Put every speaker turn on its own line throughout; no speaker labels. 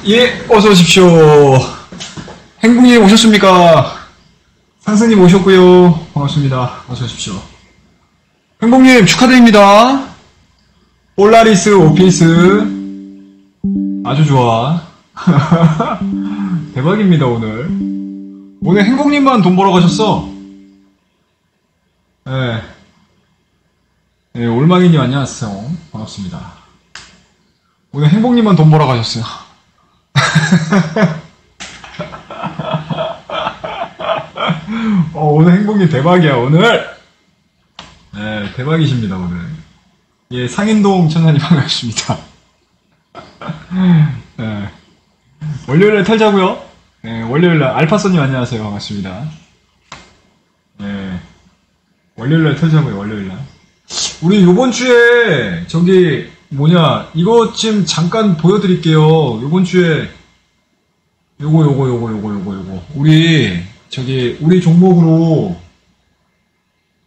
예, 어서 오십시오. 행복님 오셨습니까? 상승님 오셨고요. 반갑습니다. 어서 오십시오. 행복님 축하드립니다. 폴라리스 오피스 아주 좋아. 대박입니다. 오늘 행복님만 돈 벌어 가셨어. 네. 네, 올망이님 안녕하세요. 반갑습니다. 오늘 행복님만 돈 벌어 가셨어요. 오늘 행복님 대박이야, 오늘. 네, 대박이십니다, 오늘. 예, 상인동 천사님 반갑습니다. 네. 월요일에 털자고요. 네, 월요일날 알파소님 안녕하세요. 반갑습니다. 네. 월요일날 털자고요, 월요일날. 우리 요번 주에, 이것 좀 잠깐 보여드릴게요. 요번 주에, 요거.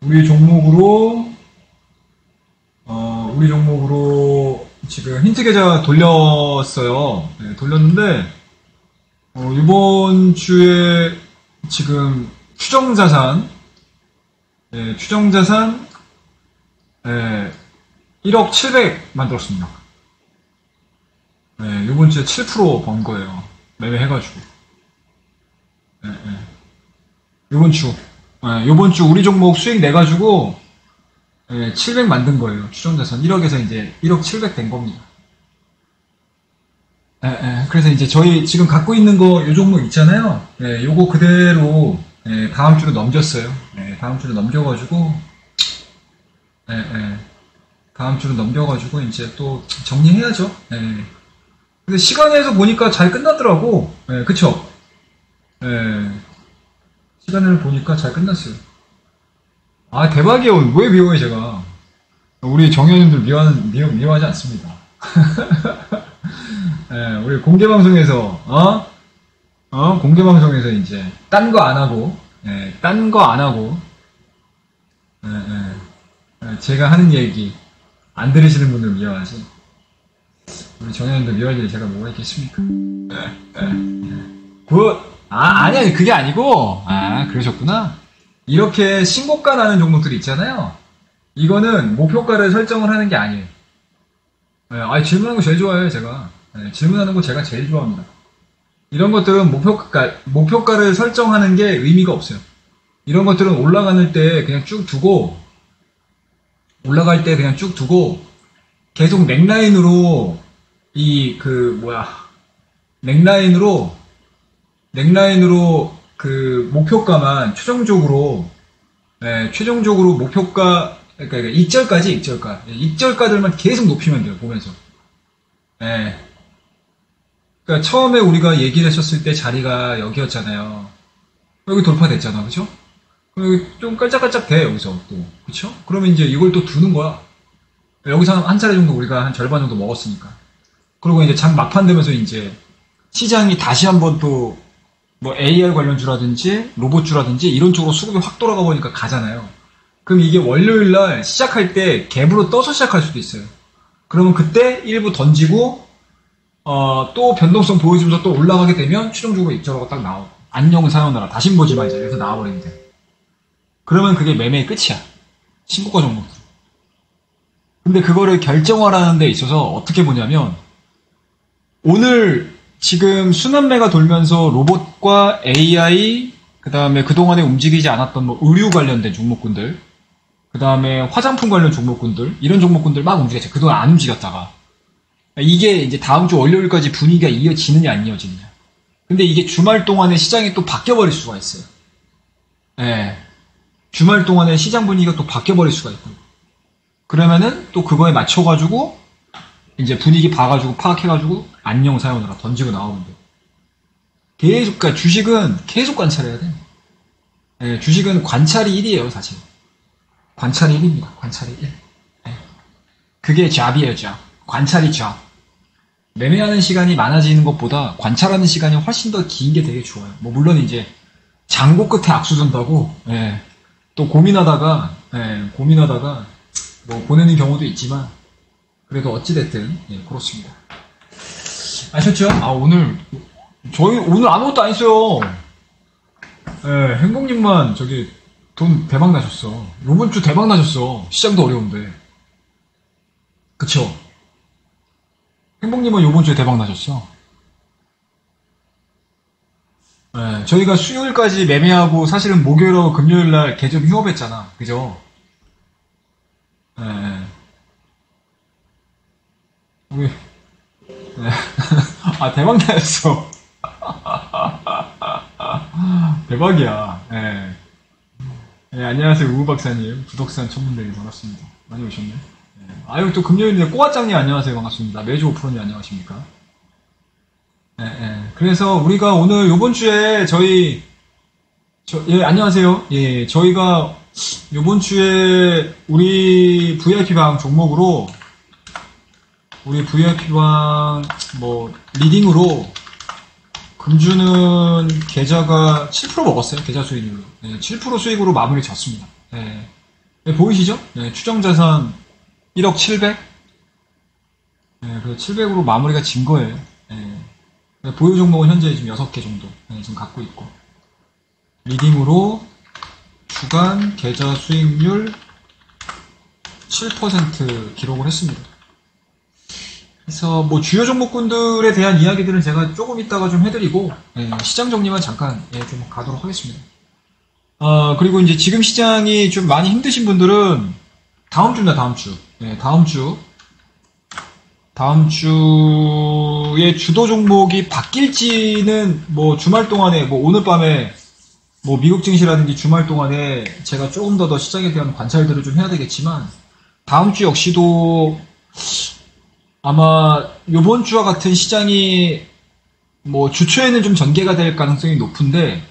우리 종목으로, 지금 힌트 계좌 돌렸어요. 네, 돌렸는데, 요번 주에 지금 추정자산, 1억 700 만들었습니다. 네, 요번 주에 7% 번 거예요. 매매해가지고. 요번 주 우리 종목 수익 내가지고 700 만든 거예요. 추정자산 1억에서 이제 1억 700 된 겁니다. 그래서 이제 저희 지금 갖고 있는 거 요 종목 있잖아요. 요거 그대로 다음 주로 넘겼어요. 다음 주로 넘겨가지고 이제 또 정리해야죠. 근데 시간에서 보니까 잘 끝났더라고. 그쵸? 시간을 보니까 잘 끝났어요. 아, 대박이에요. 왜 미워해, 제가. 우리 정현님들 미워하지 않습니다. 우리 공개방송에서, 공개방송에서 이제, 딴 거 안 하고, 제가 하는 얘기, 안 들으시는 분들 미워하지. 우리 정현님들 미워할 일이 제가 뭐가 있겠습니까? 아니, 그게 아니고, 그러셨구나. 이렇게 신고가 나는 종목들이 있잖아요. 이거는 목표가를 설정을 하는 게 아니에요. 질문하는 거 제일 좋아해요, 제가. 질문하는 거 제가 제일 좋아합니다. 이런 것들은 목표가를 설정하는 게 의미가 없어요. 이런 것들은 올라갈 때 그냥 쭉 두고, 계속 넥라인으로, 넥라인으로 그 목표가만 최종적으로 목표가, 그러니까 익절가들만 계속 높이면 돼요, 보면서. 그러니까 처음에 우리가 얘기를 했었을 때 자리가 여기였잖아요. 여기 돌파됐잖아, 그쵸? 여기 좀 깔짝깔짝 돼, 여기서 또. 그쵸? 그러면 이제 이걸 또 두는 거야. 여기서 한 차례 정도 우리가 한 절반 정도 먹었으니까. 그리고 이제 장 막판 되면서 이제 시장이 다시 한번 또 뭐 AR 관련주라든지 로봇주라든지 이런 쪽으로 수급이 확 돌아가 보니까 가잖아요. 그럼 이게 월요일날 시작할 때 갭으로 떠서 시작할 수도 있어요. 그러면 그때 일부 던지고 또 변동성 보여주면서 또 올라가게 되면 최종적으로 입절하고 딱 나오고 안녕 사요나라 다신 보지 마 이제 이래서 나와버리면 돼. 그러면 그게 매매의 끝이야. 신고가 종목들. 근데 그거를 결정하라는 데 있어서 어떻게 보냐면 오늘 지금 순환매가 돌면서 로봇과 AI, 그 다음에 그동안에 움직이지 않았던 뭐 의류 관련된 종목군들, 그 다음에 화장품 관련 종목군들, 이런 종목군들 막 움직였죠. 그동안 안 움직였다가. 이게 이제 다음 주 월요일까지 분위기가 이어지느냐, 안 이어지느냐. 근데 이게 주말 동안에 시장이 또 바뀌어버릴 수가 있어요. 주말 동안에 시장 분위기가 또 바뀌어버릴 수가 있고. 그러면은 또 그거에 맞춰가지고, 이제 분위기 봐가지고 파악해가지고 안녕 사요나라 던지고 나오면 돼. 그러니까 주식은 계속 관찰해야 돼. 주식은 관찰이 1이에요, 사실. 관찰이 1입니다. 관찰이 1. 그게 잡이에요, 잡. 관찰이 잡. 매매하는 시간이 많아지는 것보다 관찰하는 시간이 훨씬 더 긴 게 되게 좋아요. 뭐 물론 이제 장고 끝에 악수 준다고 또 고민하다가 뭐 보내는 경우도 있지만 그래도 어찌됐든 그렇습니다. 아셨죠? 저희 오늘 아무것도 안 했어요. 예, 행복님만 저기 돈 대박 나셨어. 요번 주 대박 나셨어. 시장도 어려운데. 그쵸? 행복님은 요번 주에 대박 나셨어. 예, 저희가 수요일까지 매매하고 사실은 목요일하고 금요일날 계속 휴업했잖아. 그죠? 예, 예. 우리, 예. 아, 대박 나였어. 대박이야. 예. 예, 안녕하세요. 우우 박사님. 부동산 전문대리 반갑습니다. 많이 오셨네. 예. 아유, 또 금요일인데 꼬아짱님 안녕하세요. 반갑습니다. 매주 오프로님 안녕하십니까? 예, 예. 그래서 우리가 오늘 요번 주에 예, 안녕하세요. 예, 저희가 요번 주에 우리 VIP방 종목으로 우리 VIP방 리딩으로 금주는 계좌가 7% 먹었어요. 계좌 수익률로. 네, 7% 수익으로 마무리 졌습니다. 네. 네, 보이시죠? 네, 추정자산 1억 700? 네, 그래서 700으로 마무리가 진 거예요. 네, 보유 종목은 현재 지금 6개 정도 지금 갖고 있고. 리딩으로 주간 계좌 수익률 7% 기록을 했습니다. 그래서 주요 종목군들에 대한 이야기들은 제가 조금 이따가 좀 해드리고 시장 정리만 잠깐 좀 가도록 하겠습니다. 그리고 이제 지금 시장이 좀 많이 힘드신 분들은 다음 주입니다. 다음 주. 다음 주에 주도 종목이 바뀔지는 주말 동안에 오늘 밤에 미국 증시라든지 주말 동안에 제가 조금 더 시장에 대한 관찰들을 좀 해야 되겠지만 다음 주 역시도 아마 요번 주와 같은 시장이 주초에는 좀 전개가 될 가능성이 높은데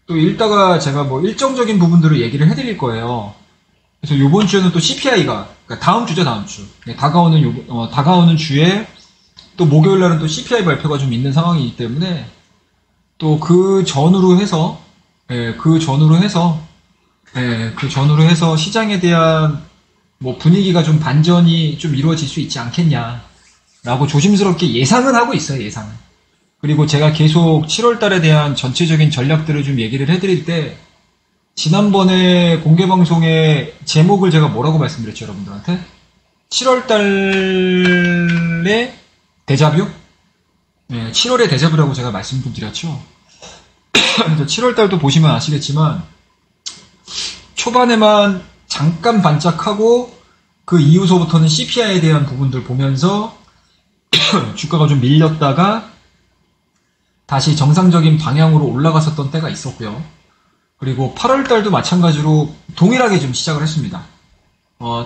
또 읽다가 제가 일정적인 부분들을 얘기를 해드릴 거예요. 그래서 요번 주에는 또 CPI가 그러니까 다음 주죠, 다음 주. 네, 다가오는 주에 또 목요일 날은 또 CPI 발표가 좀 있는 상황이기 때문에 또 그 전후로 해서 시장에 대한 분위기가 좀 반전이 좀 이루어질 수 있지 않겠냐라고 조심스럽게 예상은 하고 있어요, 예상은. 그리고 제가 계속 7월 달에 대한 전체적인 전략들을 좀 얘기를 해드릴 때, 지난번에 공개방송의 제목을 제가 뭐라고 말씀드렸죠, 여러분들한테? 7월 달의 데자뷰? 네, 7월의 데자뷰라고 제가 말씀 좀 드렸죠. 그래서 7월 달도 보시면 아시겠지만, 초반에만 잠깐 반짝하고 그 이후서부터는 CPI에 대한 부분들 보면서 주가가 좀 밀렸다가 다시 정상적인 방향으로 올라갔었던 때가 있었고요. 그리고 8월 달도 마찬가지로 동일하게 좀 시작을 했습니다.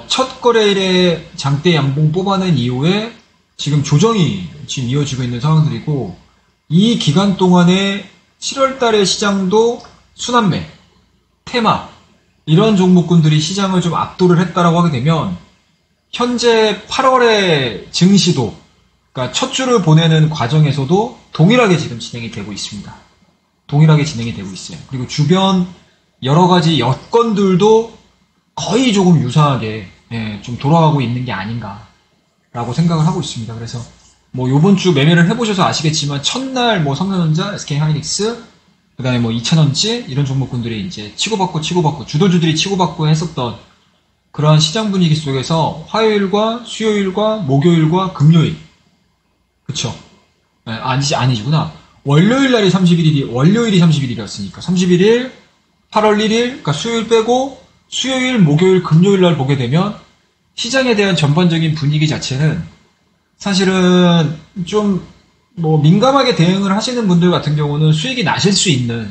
첫 거래일에 장대 양봉 뽑아낸 이후에 지금 조정이 지금 이어지고 있는 상황들이고 이 기간 동안에 7월 달의 시장도 순환매, 테마 이런 종목군들이 시장을 좀 압도를 했다라고 하게 되면 현재 8월의 증시도 그러니까 첫 주를 보내는 과정에서도 동일하게 지금 진행이 되고 있습니다. 동일하게 진행이 되고 있어요. 그리고 주변 여러 가지 여건들도 거의 조금 유사하게 좀 돌아가고 있는 게 아닌가라고 생각을 하고 있습니다. 그래서 요번 주 매매를 해보셔서 아시겠지만 첫날 삼성전자, SK하이닉스 그 다음에 2,000원치 이런 종목군들이 이제 치고받고 주도주들이 치고받고 했었던 그러한 시장 분위기 속에서 화요일과 수요일과 목요일과 금요일 그쵸? 아니구나. 월요일이 31일이었으니까 31일, 8월 1일 그러니까 수요일 빼고 수요일, 목요일, 금요일날 보게 되면 시장에 대한 전반적인 분위기 자체는 사실은 좀 민감하게 대응을 하시는 분들 같은 경우는 수익이 날 수 있는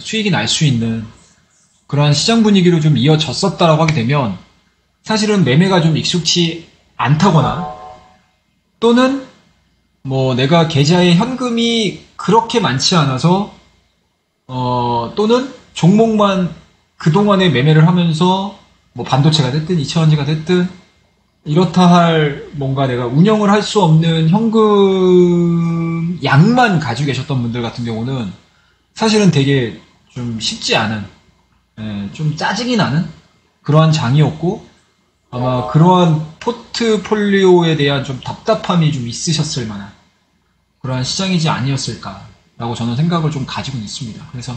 그러한 시장 분위기로 좀 이어졌었다라고 하게 되면 사실은 매매가 좀 익숙치 않다거나 또는 내가 계좌에 현금이 그렇게 많지 않아서 또는 종목만 그동안에 매매를 하면서 반도체가 됐든 2차전지가 됐든 이렇다 할 뭔가 내가 운영을 할 수 없는 현금 양만 가지고 계셨던 분들 같은 경우는 사실은 되게 좀 쉽지 않은 좀 짜증이 나는 그러한 장이었고 아마 그러한 포트폴리오에 대한 좀 답답함이 좀 있으셨을 만한 그러한 시장이지 아니었을까라고 저는 생각을 좀 가지고 있습니다. 그래서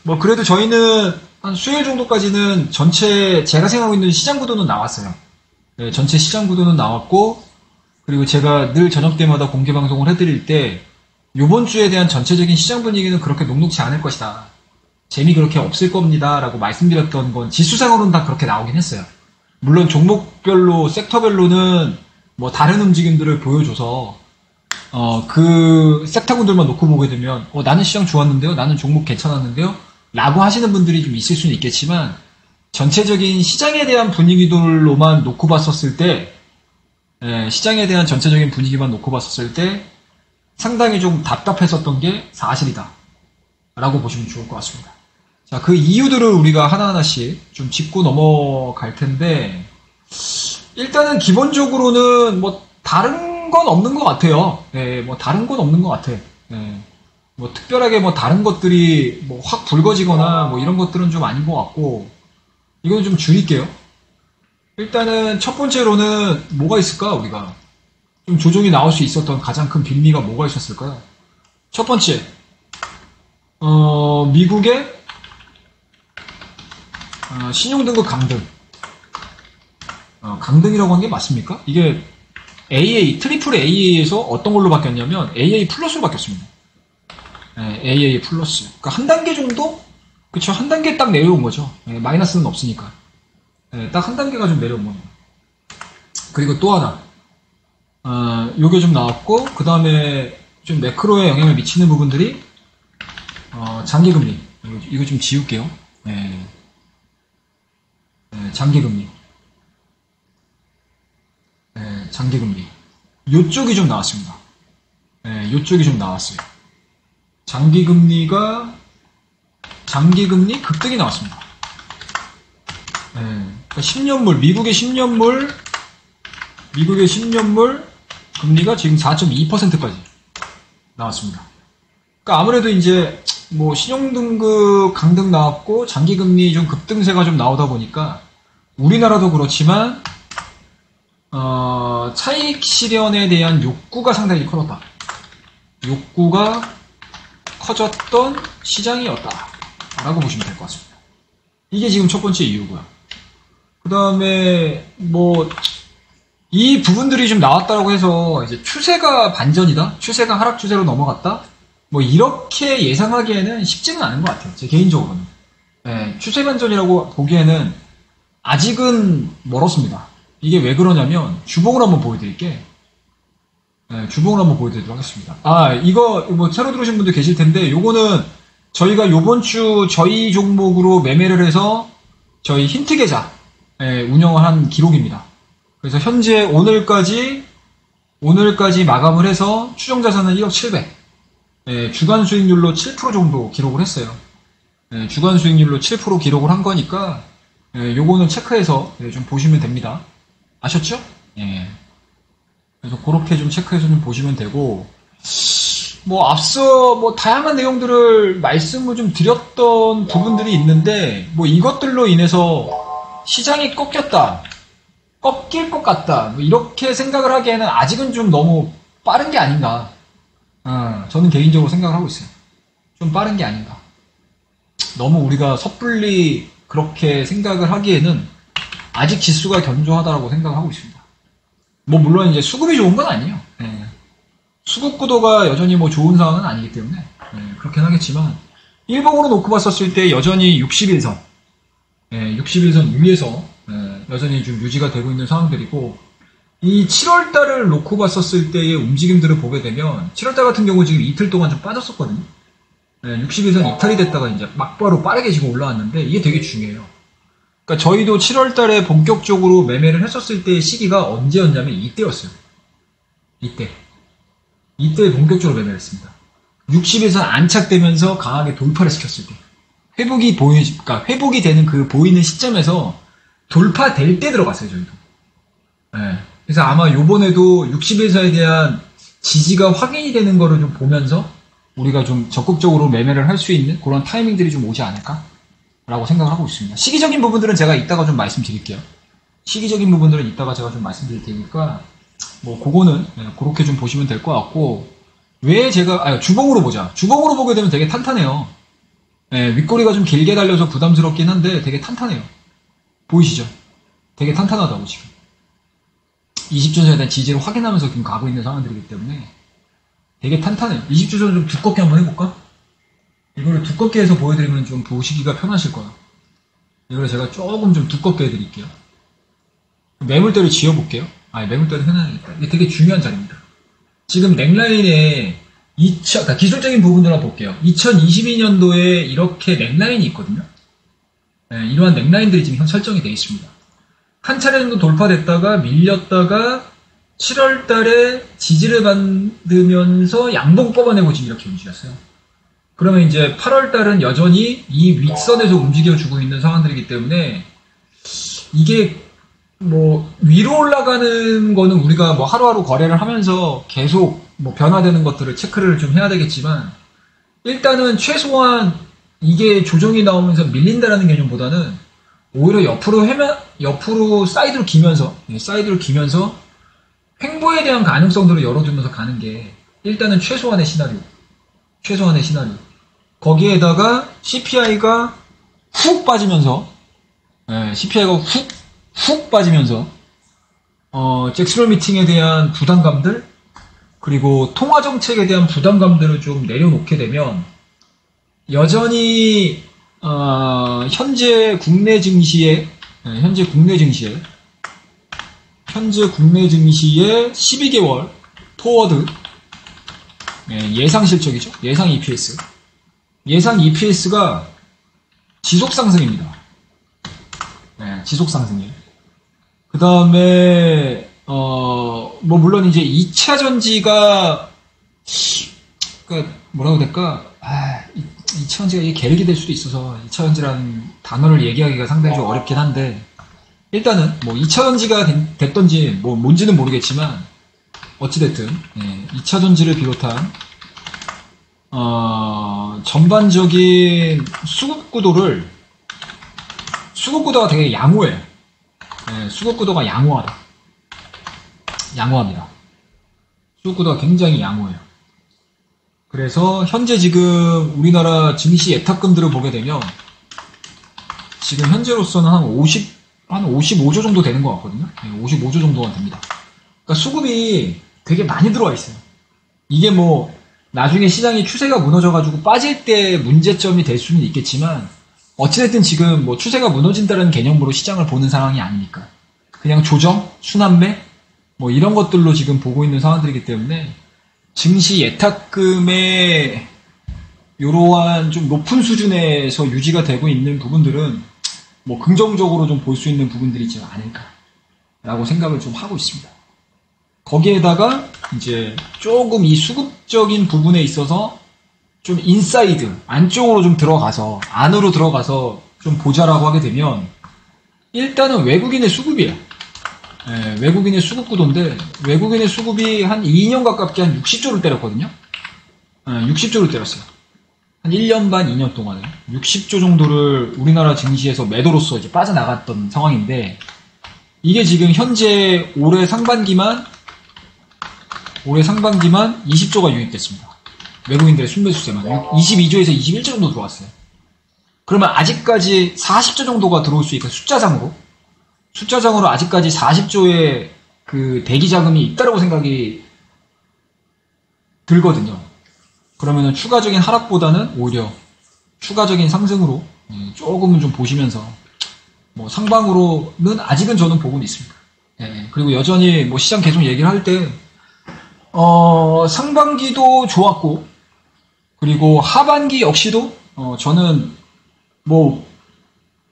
뭐 그래도 저희는 한 수요일 정도까지는 전체 제가 생각하고 있는 시장 구도는 나왔어요. 네, 전체 시장 구도는 나왔고, 그리고 제가 늘 저녁 때마다 공개 방송을 해드릴 때 이번 주에 대한 전체적인 시장 분위기는 그렇게 녹록지 않을 것이다. 재미 그렇게 없을 겁니다. 라고 말씀드렸던 건 지수상으로는 다 그렇게 나오긴 했어요. 물론 종목별로, 섹터별로는 뭐 다른 움직임들을 보여줘서 그 섹터군들만 놓고 보게 되면 나는 시장 좋았는데요? 나는 종목 괜찮았는데요? 라고 하시는 분들이 좀 있을 수는 있겠지만 전체적인 시장에 대한 분위기들로만 놓고 봤었을 때 시장에 대한 전체적인 분위기만 놓고 봤었을 때 상당히 좀 답답했었던 게 사실이다 라고 보시면 좋을 것 같습니다. 자, 그 이유들을 우리가 하나하나씩 좀 짚고 넘어갈 텐데 일단은 기본적으로는 뭐 다른 건 없는 것 같아요. 뭐 다른 건 없는 것 같아. 뭐 특별하게 뭐 다른 것들이 뭐 확 붉어지거나 뭐 이런 것들은 좀 아닌 것 같고 이건 좀 줄일게요. 일단은 첫 번째로는 뭐가 있을까 우리가 좀 조정이 나올 수 있었던 가장 큰 빌미가 뭐가 있었을까요? 첫 번째 미국의 신용등급 강등. 강등이라고 한 게 맞습니까? 이게 AA, 트리플 AA에서 어떤 걸로 바뀌었냐면 AA 플러스로 바뀌었습니다. AA 플러스. 그러니까 한 단계 정도? 그쵸, 한 단계 딱 내려온 거죠. 마이너스는 없으니까. 딱 한 단계가 좀 내려온 겁니다. 그리고 또 하나. 요게 좀 나왔고, 그 다음에 좀 매크로에 영향을 미치는 부분들이, 장기금리. 이거 좀 지울게요. 장기금리. 장기금리. 요쪽이 좀 나왔습니다. 요쪽이 좀 나왔어요. 장기금리 급등이 나왔습니다. 그러니까 10년물, 미국의 10년물 금리가 지금 4.2%까지 나왔습니다. 그러니까 아무래도 이제 뭐 신용등급 강등 나왔고 장기금리 좀 급등세가 좀 나오다 보니까 우리나라도 그렇지만 차익 실현에 대한 욕구가 상당히 커졌다. 욕구가 커졌던 시장이었다 라고 보시면 될 것 같습니다. 이게 지금 첫 번째 이유고요. 그 다음에 뭐 이 부분들이 좀 나왔다고 해서 이제 추세가 반전이다, 추세가 하락 추세로 넘어갔다, 뭐 이렇게 예상하기에는 쉽지는 않은 것 같아요. 제 개인적으로는. 추세 반전이라고 보기에는 아직은 멀었습니다. 이게 왜 그러냐면 주봉을 한번 보여드릴게. 주봉을 한번 보여드리도록 하겠습니다. 이거 뭐 새로 들어오신 분들 계실 텐데 요거는 저희가 요번 주 저희 종목으로 매매를 해서 저희 힌트 계좌 운영을 한 기록입니다. 그래서 현재 오늘까지 마감을 해서 추정 자산은 1억 700. 주간 수익률로 7% 정도 기록을 했어요. 주간 수익률로 7% 기록을 한 거니까 요거는 체크해서 좀 보시면 됩니다. 아셨죠? 그래서 그렇게 좀 체크해서 좀 보시면 되고, 뭐 앞서 뭐 다양한 내용들을 말씀을 좀 드렸던 부분들이 있는데, 뭐 이것들로 인해서 시장이 꺾일 것 같다, 뭐 이렇게 생각을 하기에는 아직은 좀 너무 빠른 게 아닌가. 저는 개인적으로 생각을 하고 있어요. 좀 빠른 게 아닌가. 너무 우리가 섣불리 그렇게 생각을 하기에는 아직 지수가 견조하다라고 생각을 하고 있습니다. 뭐 물론 이제 수급이 좋은 건 아니에요. 수급 구도가 여전히 뭐 좋은 상황은 아니기 때문에 그렇긴 하겠지만 일봉으로 놓고 봤었을 때 여전히 61선 61선 위에서 여전히 좀 유지가 되고 있는 상황들이고, 이 7월달을 놓고 봤었을 때의 움직임들을 보게 되면 7월달 같은 경우 지금 이틀 동안 좀 빠졌었거든요. 61선 이탈이 됐다가 이제 막바로 빠르게 지금 올라왔는데 이게 되게 중요해요. 그러니까 저희도 7월달에 본격적으로 매매를 했었을 때의 시기가 언제였냐면 이때였어요. 이때 본격적으로 매매를 했습니다. 60에서 안착되면서 강하게 돌파를 시켰을 때, 그러니까 회복이 되는 그 보이는 시점에서 돌파될 때 들어갔어요, 저희도. 그래서 아마 요번에도 60에서에 대한 지지가 확인이 되는 거를 좀 보면서 우리가 좀 적극적으로 매매를 할 수 있는 그런 타이밍들이 좀 오지 않을까? 라고 생각을 하고 있습니다. 시기적인 부분들은 제가 이따가 좀 말씀드릴게요. 시기적인 부분들은 이따가 제가 좀 말씀드릴 테니까, 뭐, 그거는, 그렇게 좀 보시면 될 것 같고, 왜 제가, 주봉으로 보자. 주봉으로 보게 되면 되게 탄탄해요. 예, 윗꼬리가 좀 길게 달려서 부담스럽긴 한데 되게 탄탄해요. 보이시죠? 되게 탄탄하다고 지금. 20주선에 대한 지지를 확인하면서 지금 가고 있는 상황들이기 때문에 되게 탄탄해요. 20주선 좀 두껍게 한번 해볼까? 이거를 두껍게 해서 보여드리면 좀 보시기가 편하실 거예요. 이걸 제가 조금 좀 두껍게 해드릴게요. 매물대를 지어볼게요. 매물대를 해놔야겠다. 이게 되게 중요한 자리입니다. 지금 넥라인에 그러니까 기술적인 부분들만 볼게요. 2022년도에 이렇게 넥라인이 있거든요. 네, 이러한 넥라인들이 지금 설정이 되어 있습니다. 한 차례 정도 돌파됐다가 밀렸다가 7월 달에 지지를 받으면서 양봉 뽑아내고 지금 이렇게 움직였어요. 그러면 이제 8월 달은 여전히 이 윗선에서 움직여주고 있는 상황들이기 때문에 이게 뭐 위로 올라가는 거는 우리가 뭐 하루하루 거래를 하면서 계속 뭐 변화되는 것들을 체크를 좀 해야 되겠지만 일단은 최소한 이게 조정이 나오면서 밀린다라는 개념보다는 오히려 옆으로 사이드로 기면서 횡보에 대한 가능성들을 열어두면서 가는 게 일단은 최소한의 시나리오. 거기에다가 CPI가 훅 빠지면서 훅 빠지면서 잭스로 미팅에 대한 부담감들 그리고 통화 정책에 대한 부담감들을 좀 내려놓게 되면 여전히 현재 국내 증시의 12개월 포워드 예상 실적이죠. 예상 EPS가 지속 상승입니다. 지속 상승이에요. 그 다음에 뭐 물론 이제 2차 전지가 그러니까 뭐라고 해야 될까? 2차 전지가 이게 계륵이 될 수도 있어서 2차 전지라는 단어를 얘기하기가 상당히 좀 어렵긴 한데 일단은 뭐 2차 전지가 됐던지 뭐 뭔지는 모르겠지만 어찌됐든 2차 전지를 비롯한 전반적인 수급 구도가 되게 양호해요. 수급 구도가 양호합니다. 수급 구도가 굉장히 양호해요. 그래서 현재 지금 우리나라 증시 예탁금들을 보게 되면 지금 현재로서는 한 55조 정도 되는 것 같거든요. 55조 정도가 됩니다. 그러니까 수급이 되게 많이 들어와 있어요. 이게 뭐 나중에 시장의 추세가 무너져가지고 빠질 때 문제점이 될 수는 있겠지만 어찌됐든 지금 뭐 추세가 무너진다는 개념으로 시장을 보는 상황이 아니니까 그냥 조정, 순환매 뭐 이런 것들로 지금 보고 있는 상황들이기 때문에 증시 예탁금의 이러한 좀 높은 수준에서 유지가 되고 있는 부분들은 뭐 긍정적으로 좀 볼 수 있는 부분들이지 않을까라고 생각을 좀 하고 있습니다. 거기에다가 이제 조금 이 수급적인 부분에 있어서 좀 인사이드 안쪽으로 좀 안으로 들어가서 좀 보자라고 하게 되면 일단은 외국인의 수급이에요. 외국인의 수급 구도인데 외국인의 수급이 한 2년 가깝게 한 60조를 때렸거든요. 60조를 때렸어요. 한 1년 반, 2년 동안에 60조 정도를 우리나라 증시에서 매도로서 이제 빠져나갔던 상황인데 이게 지금 현재 올해 상반기만 20조가 유입됐습니다. 외국인들의 순매수세만 22조에서 21조 정도 들어왔어요. 그러면 아직까지 40조 정도가 들어올 수 있고 숫자장으로 아직까지 40조의 그 대기 자금이 있다라고 생각이 들거든요. 그러면은 추가적인 하락보다는 오히려 추가적인 상승으로 조금은 좀 보시면서 뭐 상방으로는 아직은 저는 보고는 있습니다. 그리고 여전히 뭐 시장 계속 얘기를 할 때 상반기도 좋았고 그리고 하반기 역시도 저는 뭐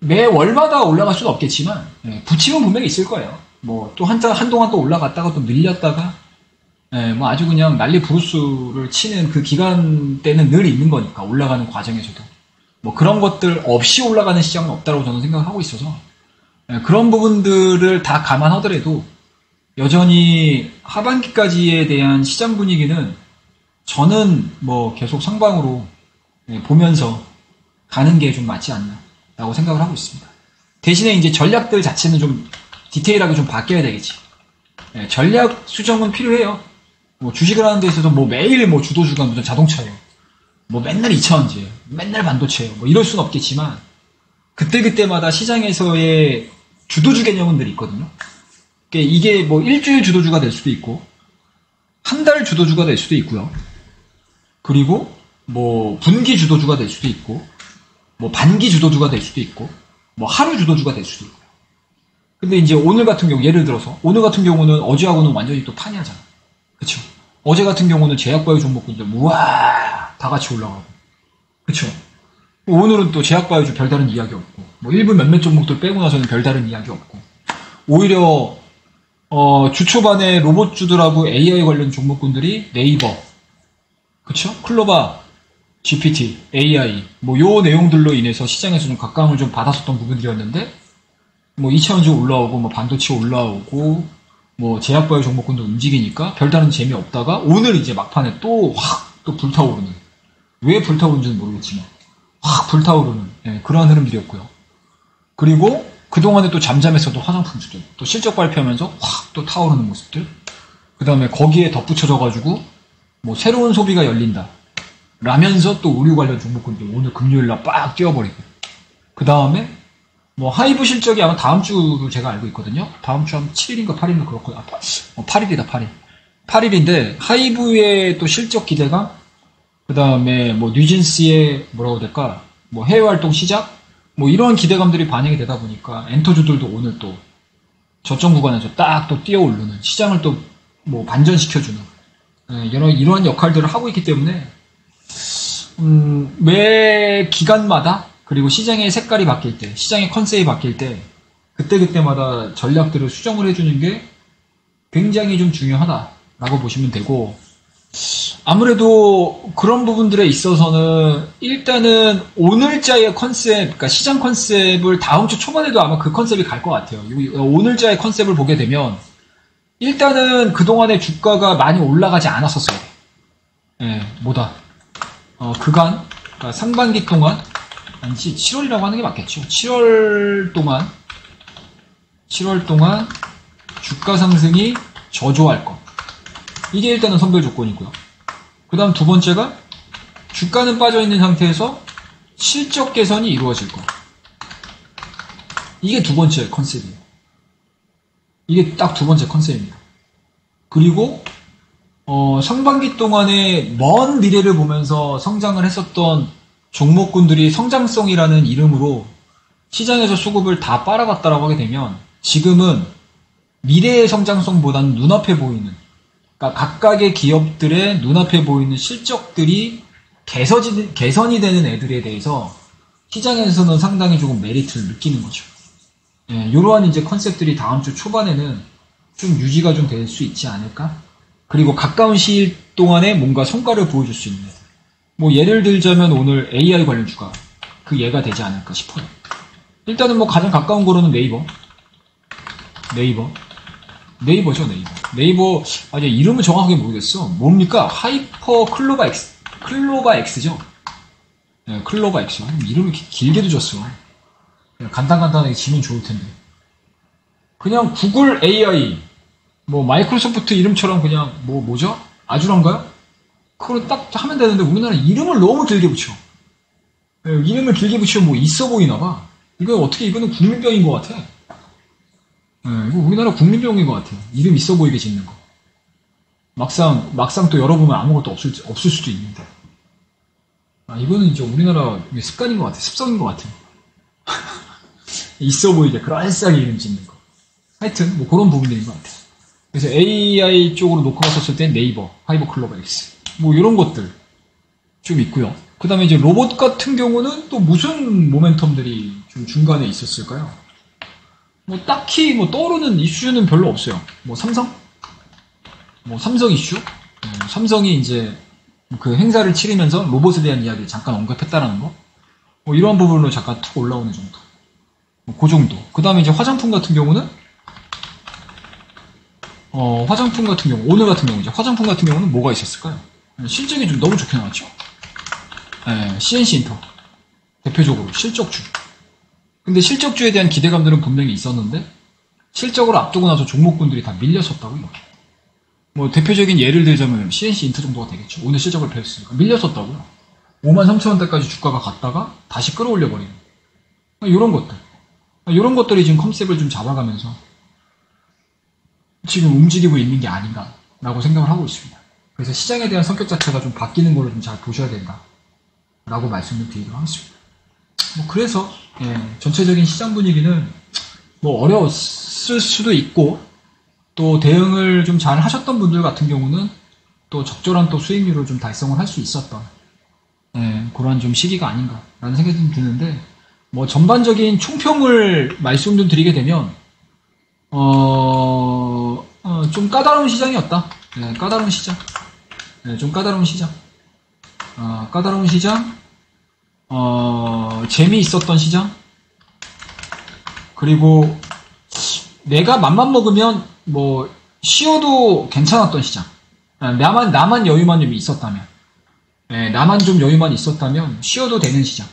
매 월마다 올라갈 수는 없겠지만 부침은 분명히 있을 거예요. 뭐 또 한동안 또 올라갔다가 또 밀렸다가 뭐 아주 그냥 난리 부르스를 치는 그 기간 때는 늘 있는 거니까 올라가는 과정에서도 뭐 그런 것들 없이 올라가는 시장은 없다고 저는 생각하고 있어서 그런 부분들을 다 감안하더라도 여전히 하반기까지에 대한 시장 분위기는 저는 뭐 계속 상방으로 보면서 가는 게 좀 맞지 않나라고 생각을 하고 있습니다. 대신에 이제 전략들 자체는 좀 디테일하게 좀 바뀌어야 되겠지. 전략 수정은 필요해요.
뭐 주식을 하는 데 있어서 뭐 매일 뭐 주도주가 무슨 자동차예요. 뭐 맨날 2차전지예요. 맨날 반도체예요. 뭐 이럴 수는 없겠지만 그때그때마다 시장에서의 주도주 개념들이 있거든요. 그러니까 이게 뭐 일주일 주도주가 될 수도 있고 한 달 주도주가 될 수도 있고요. 그리고 뭐 분기 주도주가 될 수도 있고 뭐 반기 주도주가 될 수도 있고 뭐 하루 주도주가 될 수도 있고요. 근데 이제 오늘 같은 경우 예를 들어서 오늘 같은 경우는 어제하고는 완전히 또 판이하잖아. 그쵸? 어제 같은 경우는 제약바이오 종목군들 우와 다 같이 올라가고 그쵸? 오늘은 또 제약바이오주 별다른 이야기 없고 뭐 일부 몇몇 종목들 빼고 나서는 별다른 이야기 없고 오히려 주 초반에 로봇주들하고 AI 관련 종목군들이 네이버 그쵸? 클로바, GPT, AI 뭐 요 내용들로 인해서 시장에서 좀 각광을 좀 받았었던 부분들이었는데 뭐 2차전지 올라오고 뭐 반도체 올라오고 뭐 제약바이오 종목군도 움직이니까 별다른 재미없다가 오늘 이제 막판에 또 확 또 불타오르는 왜 불타오르는지는 모르겠지만 확 불타오르는 예, 그러한 흐름들이었고요. 그리고 그동안에 또 잠잠했어도 화장품주들 또 실적 발표하면서 확 또 타오르는 모습들 그 다음에 거기에 덧붙여져가지고 뭐 새로운 소비가 열린다 라면서 또 의류 관련 종목군들 오늘 금요일날 빡 뛰어버리고 그 다음에 뭐 하이브 실적이 아마 다음 주로 제가 알고 있거든요. 다음 주 한 7일인가 8일인가 그렇고 8일이다 8일 8일인데 하이브의 또 실적 기대감 그 다음에 뭐 뉴진스의 뭐라고 해야 될까 뭐 해외 활동 시작 뭐 이런 기대감들이 반영이 되다 보니까 엔터주들도 오늘 또 저점 구간에서 딱 또 뛰어오르는 시장을 또 뭐 반전시켜주는 이러한 역할들을 하고 있기 때문에 매 기간마다 그리고 시장의 색깔이 바뀔 때 시장의 컨셉이 바뀔 때 그때그때마다 전략들을 수정을 해주는 게 굉장히 좀 중요하다라고 보시면 되고 아무래도 그런 부분들에 있어서는 일단은 오늘자의 컨셉, 그러니까 시장 컨셉을 다음 주 초반에도 아마 그 컨셉이 갈 것 같아요. 오늘자의 컨셉을 보게 되면 일단은 그동안에 주가가 많이 올라가지 않았었어요. 예, 뭐다. 그간, 그러니까 상반기 동안, 아니지, 7월이라고 하는 게 맞겠죠. 7월 동안 주가 상승이 저조할 것. 이게 일단은 선별 조건이고요. 그 다음 두 번째가 주가는 빠져있는 상태에서 실적 개선이 이루어질 것. 이게 두 번째 컨셉이에요. 이게 딱 두 번째 컨셉입니다. 그리고 상반기 동안에 먼 미래를 보면서 성장을 했었던 종목군들이 성장성이라는 이름으로 시장에서 수급을 다 빨아갔다라고 하게 되면 지금은 미래의 성장성보다는 눈앞에 보이는 그러니까 각각의 기업들의 눈앞에 보이는 실적들이 개선이 되는 애들에 대해서 시장에서는 상당히 조금 메리트를 느끼는 거죠. 예, 이러한 이제 컨셉들이 다음 주 초반에는 좀 유지가 좀 될 수 있지 않을까? 그리고 가까운 시일 동안에 뭔가 성과를 보여줄 수 있는. 뭐 예를 들자면 오늘 AI 관련 주가 그 예가 되지 않을까 싶어요. 일단은 뭐 가장 가까운 거로는 네이버죠, 네이버. 네이버, 아니, 이름은 정확하게 모르겠어. 뭡니까? 하이퍼 클로바 X죠? 네, 클로바 X. 이름을 길게도 줬어. 간단하게 지면 좋을 텐데. 그냥 구글 AI, 뭐, 마이크로소프트 이름처럼 그냥, 뭐죠? 아주란가요? 그걸 딱 하면 되는데 우리나라 이름을 너무 길게 붙여. 네, 이름을 길게 붙이면 뭐 있어 보이나봐. 이거는 국민병인 것 같아. 이거 우리나라 국민병인 것 같아요. 이름 있어 보이게 짓는 거. 막상 또 열어보면 아무것도 없을 수도 있는데. 이거는 이제 우리나라 습관인 것 같아. 습성인 것 같아. 있어 보이게 그럴싸하게 이름 짓는 거. 하여튼 뭐 그런 부분들인 것 같아요. 그래서 AI 쪽으로 놓고 갔었을 때 네이버, 하이버 클로바 X 뭐 이런 것들 좀 있고요. 그 다음에 이제 로봇 같은 경우는 또 무슨 모멘텀들이 좀 중간에 있었을까요? 뭐 딱히 뭐 떠오르는 이슈는 별로 없어요. 뭐 삼성 이슈? 삼성이 이제 그 행사를 치르면서 로봇에 대한 이야기 잠깐 언급했다라는 거. 뭐 이런 부분으로 잠깐 툭 올라오는 정도. 뭐 그 정도. 그 다음에 이제 화장품 같은 경우는 오늘 같은 경우 이제 화장품 같은 경우는 뭐가 있었을까요? 실적이 좀 너무 좋게 나왔죠. CNC 인터 대표적으로 실적주. 근데 실적주에 대한 기대감들은 분명히 있었는데 실적을 앞두고 나서 종목군들이 다 밀렸었다고요. 뭐 대표적인 예를 들자면 CNC 인트 정도가 되겠죠. 오늘 실적을 펴였으니까 밀렸었다고요. 53,000원대까지 주가가 갔다가 다시 끌어올려 버리는 이런 것들. 이런 것들이 지금 컨셉을 좀 잡아가면서 지금 움직이고 있는 게 아닌가라고 생각을 하고 있습니다. 그래서 시장에 대한 성격 자체가 좀 바뀌는 걸로 좀 잘 보셔야 된다라고 말씀을 드리도록 하겠습니다. 뭐 그래서 전체적인 시장 분위기는 뭐 어려웠을 수도 있고 또 대응을 좀 잘 하셨던 분들 같은 경우는 또 적절한 또 수익률을 좀 달성을 할 수 있었던 그런 좀 시기가 아닌가라는 생각이 좀 드는데 뭐 전반적인 총평을 말씀 좀 드리게 되면 좀 까다로운 시장이었다. 까다로운 시장. 좀 까다로운 시장. 까다로운 시장. 재미있었던 시장. 그리고 내가 맘만 먹으면 뭐 쉬어도 괜찮았던 시장. 나만 여유만 좀 있었다면. 나만 좀 여유만 있었다면 쉬어도 되는 시장.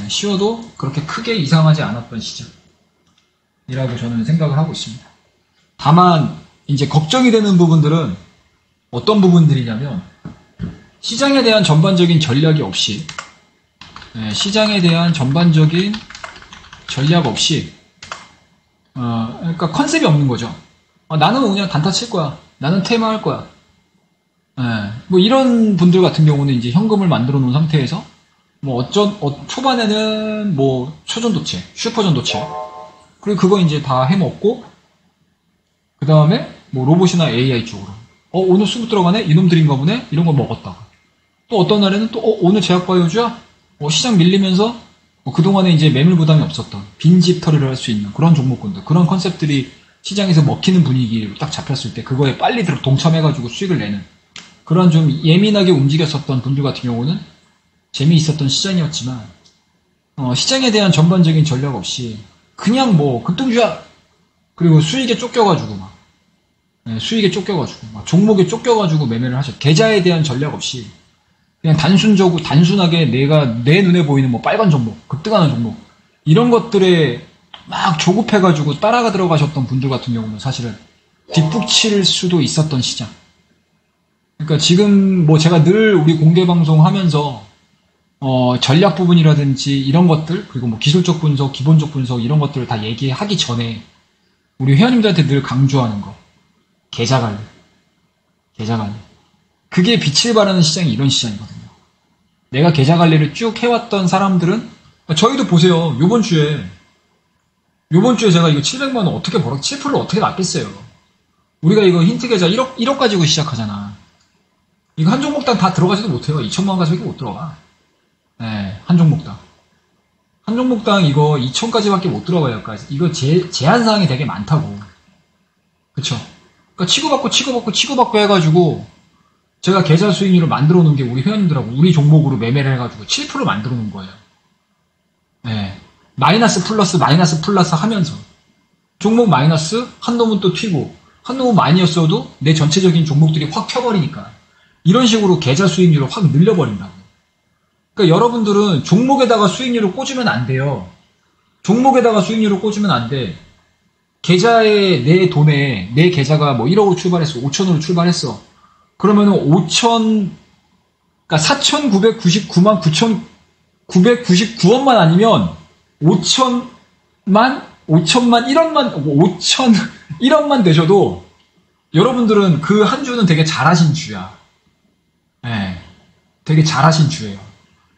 쉬어도 그렇게 크게 이상하지 않았던 시장이라고 저는 생각을 하고 있습니다. 다만 이제 걱정이 되는 부분들은 어떤 부분들이냐면 시장에 대한 전반적인 전략이 없이 시장에 대한 전반적인 전략 없이 그러니까 컨셉이 없는 거죠. 나는 그냥 단타 칠 거야. 나는 테마 할 거야. 뭐 이런 분들 같은 경우는 이제 현금을 만들어 놓은 상태에서 뭐 초반에는 뭐 초전도체, 슈퍼전도체 그리고 그거 이제 다 해먹고 그 다음에 뭐 로봇이나 AI 쪽으로 오늘 수급 들어가네? 이놈들인가 보네? 이런 거 먹었다가 또 어떤 날에는 또 오늘 제약바이오주야? 시장 밀리면서 그동안에 이제 매물 부담이 없었던 빈집 처리를 할 수 있는 그런 종목군들 그런 컨셉들이 시장에서 먹히는 분위기로 딱 잡혔을 때 그거에 빨리 동참해가지고 수익을 내는 그런 좀 예민하게 움직였었던 분들 같은 경우는 재미있었던 시장이었지만 시장에 대한 전반적인 전략 없이 그냥 뭐 급등주야 그리고 수익에 쫓겨가지고 막 종목에 쫓겨가지고 매매를 하셨. 계좌에 대한 전략 없이 그냥 단순하게 내 눈에 보이는 뭐 빨간 종목, 급등하는 종목 이런 것들에 막 조급해가지고 따라가 들어가셨던 분들 같은 경우는 사실은 뒷북칠 수도 있었던 시장. 그러니까 지금 뭐 제가 늘 우리 공개 방송 하면서 전략 부분이라든지 이런 것들 그리고 뭐 기술적 분석, 기본적 분석 이런 것들을 다 얘기하기 전에 우리 회원님들한테 늘 강조하는 거 계좌 관리. 그게 빛을 발하는 시장이 이런 시장이거든요. 내가 계좌 관리를 쭉 해왔던 사람들은 저희도 보세요. 요번 주에 제가 이거 700만 원 어떻게 7%를 어떻게 놨겠어요. 우리가 이거 힌트 계좌 1억 가지고 시작하잖아. 이거 한 종목당 다 들어가지도 못해요. 2천만 원 가지고 못 들어가. 한 종목당. 한 종목당 이거 2천까지밖에 못 들어가요. 이거 제한사항이 되게 많다고. 그쵸? 그러니까 치고받고 해가지고 제가 계좌 수익률을 만들어 놓은 게 우리 회원님들하고 우리 종목으로 매매를 해가지고 7% 만들어 놓은 거예요. 마이너스 플러스 하면서 종목 마이너스 한 놈은 또 튀고 한 놈은 마이너스여도 내 전체적인 종목들이 확 켜버리니까 이런 식으로 계좌 수익률을 확 늘려버린다고. 그러니까 여러분들은 종목에다가 수익률을 꽂으면 안 돼요. 종목에다가 수익률을 꽂으면 안 돼. 계좌에 내 돈에 내 계좌가 뭐 1억으로 출발했어. 5천으로 출발했어. 그러면은 5천 그러니까 4,999만 9,999원만 아니면 5천만 1억만 되셔도 여러분들은 그 한 주는 되게 잘하신 주야. 되게 잘하신 주예요.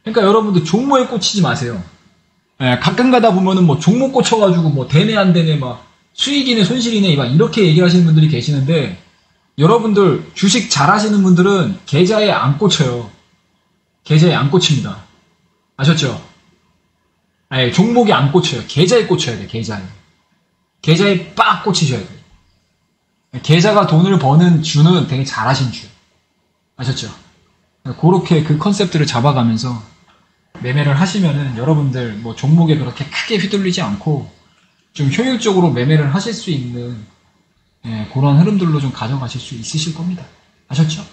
그러니까 여러분들 종목에 꽂히지 마세요. 가끔 가다 보면은 뭐 종목 꽂혀가지고 뭐 되네 안 되네 막 수익이네 손실이네 막 이렇게 얘기하시는 분들이 계시는데 여러분들 주식 잘하시는 분들은 계좌에 안 꽂혀요. 계좌에 안 꽂힙니다. 아셨죠? 종목이 안 꽂혀요. 계좌에 꽂혀야 돼. 계좌에 빡 꽂히셔야 돼요. 계좌가 돈을 버는 주는 되게 잘하신 주. 아셨죠? 그렇게 그 컨셉들을 잡아가면서 매매를 하시면은 여러분들 뭐 종목에 그렇게 크게 휘둘리지 않고 좀 효율적으로 매매를 하실 수 있는 그런 흐름들로 좀 가져가실 수 있으실 겁니다. 아셨죠?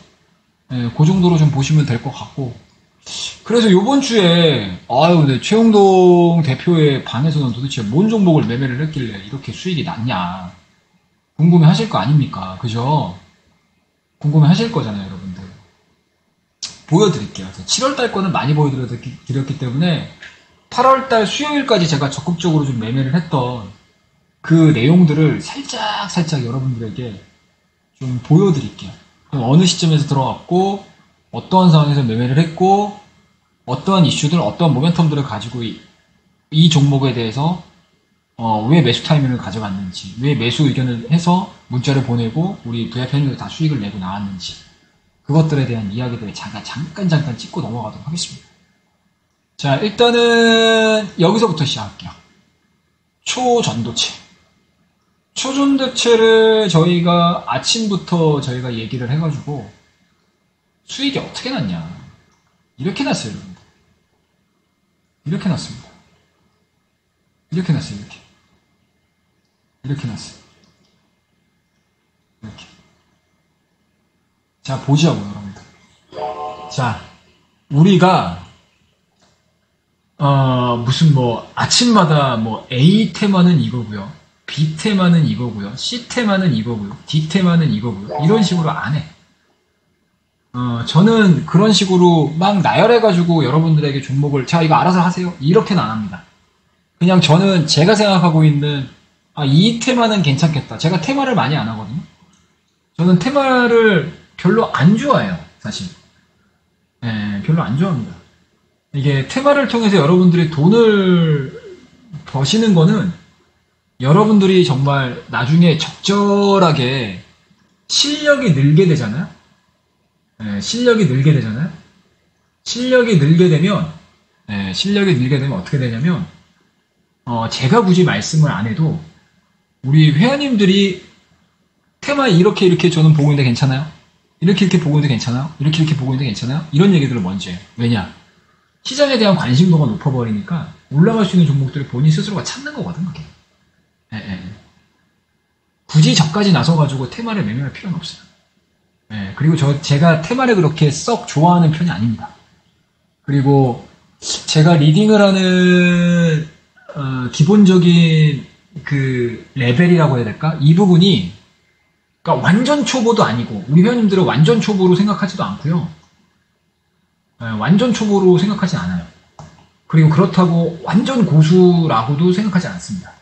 그 정도로 좀 보시면 될 것 같고 그래서 요번 주에 근데 최홍동 대표의 방에서는 도대체 뭔 종목을 매매를 했길래 이렇게 수익이 났냐 궁금해 하실 거 아닙니까? 그죠? 궁금해 하실 거잖아요, 여러분들. 보여드릴게요. 7월달 거는 많이 보여드렸기 때문에 8월달 수요일까지 제가 적극적으로 좀 매매를 했던 그 내용들을 살짝 여러분들에게 좀 보여드릴게요. 그럼 어느 시점에서 들어갔고, 어떠한 상황에서 매매를 했고, 어떠한 이슈들, 어떠한 모멘텀들을 가지고 이 종목에 대해서 왜 매수 타이밍을 가져갔는지, 왜 매수 의견을 해서 문자를 보내고 우리 VIP님들 다 수익을 내고 나왔는지, 그것들에 대한 이야기들을 잠깐 짚고 넘어가도록 하겠습니다. 자, 일단은 여기서부터 시작할게요. 초전도체. 초전도체를 저희가 아침부터 저희가 얘기를 해가지고 수익이 어떻게 났냐. 이렇게 났어요, 여러분. 이렇게 났습니다. 이렇게 났어요, 이렇게. 이렇게 났어요. 이렇게. 자, 보자고요, 여러분들. 자, 우리가 무슨 아침마다 A 테마는 이거고요. B 테마는 이거고요. C 테마는 이거고요. D 테마는 이거고요. 이런 식으로 안 해. 저는 그런 식으로 막 나열해가지고 여러분들에게 종목을, 자, 이거 알아서 하세요. 이렇게는 안 합니다. 그냥 저는 제가 생각하고 있는, 이 테마는 괜찮겠다. 제가 테마를 많이 안 하거든요. 저는 테마를 별로 안 좋아해요, 사실. 네, 별로 안 좋아합니다. 이게 테마를 통해서 여러분들이 돈을 버시는 거는 여러분들이 정말 나중에 적절하게 실력이 늘게 되잖아요. 네, 실력이 늘게 되면 어떻게 되냐면, 제가 굳이 말씀을 안 해도 우리 회원님들이 테마 이렇게 저는 보고 있는데 괜찮아요? 이렇게 보고 있는데 괜찮아요? 이렇게 보고 있는데 괜찮아요? 이런 얘기들을 먼저 해요. 왜냐? 시장에 대한 관심도가 높아버리니까 올라갈 수 있는 종목들을 본인 스스로가 찾는 거거든, 그게. 굳이 저까지 나서가지고 테마를 매매할 필요는 없어요. 그리고 제가 테마를 그렇게 썩 좋아하는 편이 아닙니다. 그리고 제가 리딩을 하는 기본적인 그 레벨이라고 해야 될까? 이 부분이, 그러니까 완전 초보도 아니고 우리 회원님들은 완전 초보로 생각하지도 않고요. 완전 초보로 생각하지 않아요. 그리고 그렇다고 완전 고수라고도 생각하지 않습니다.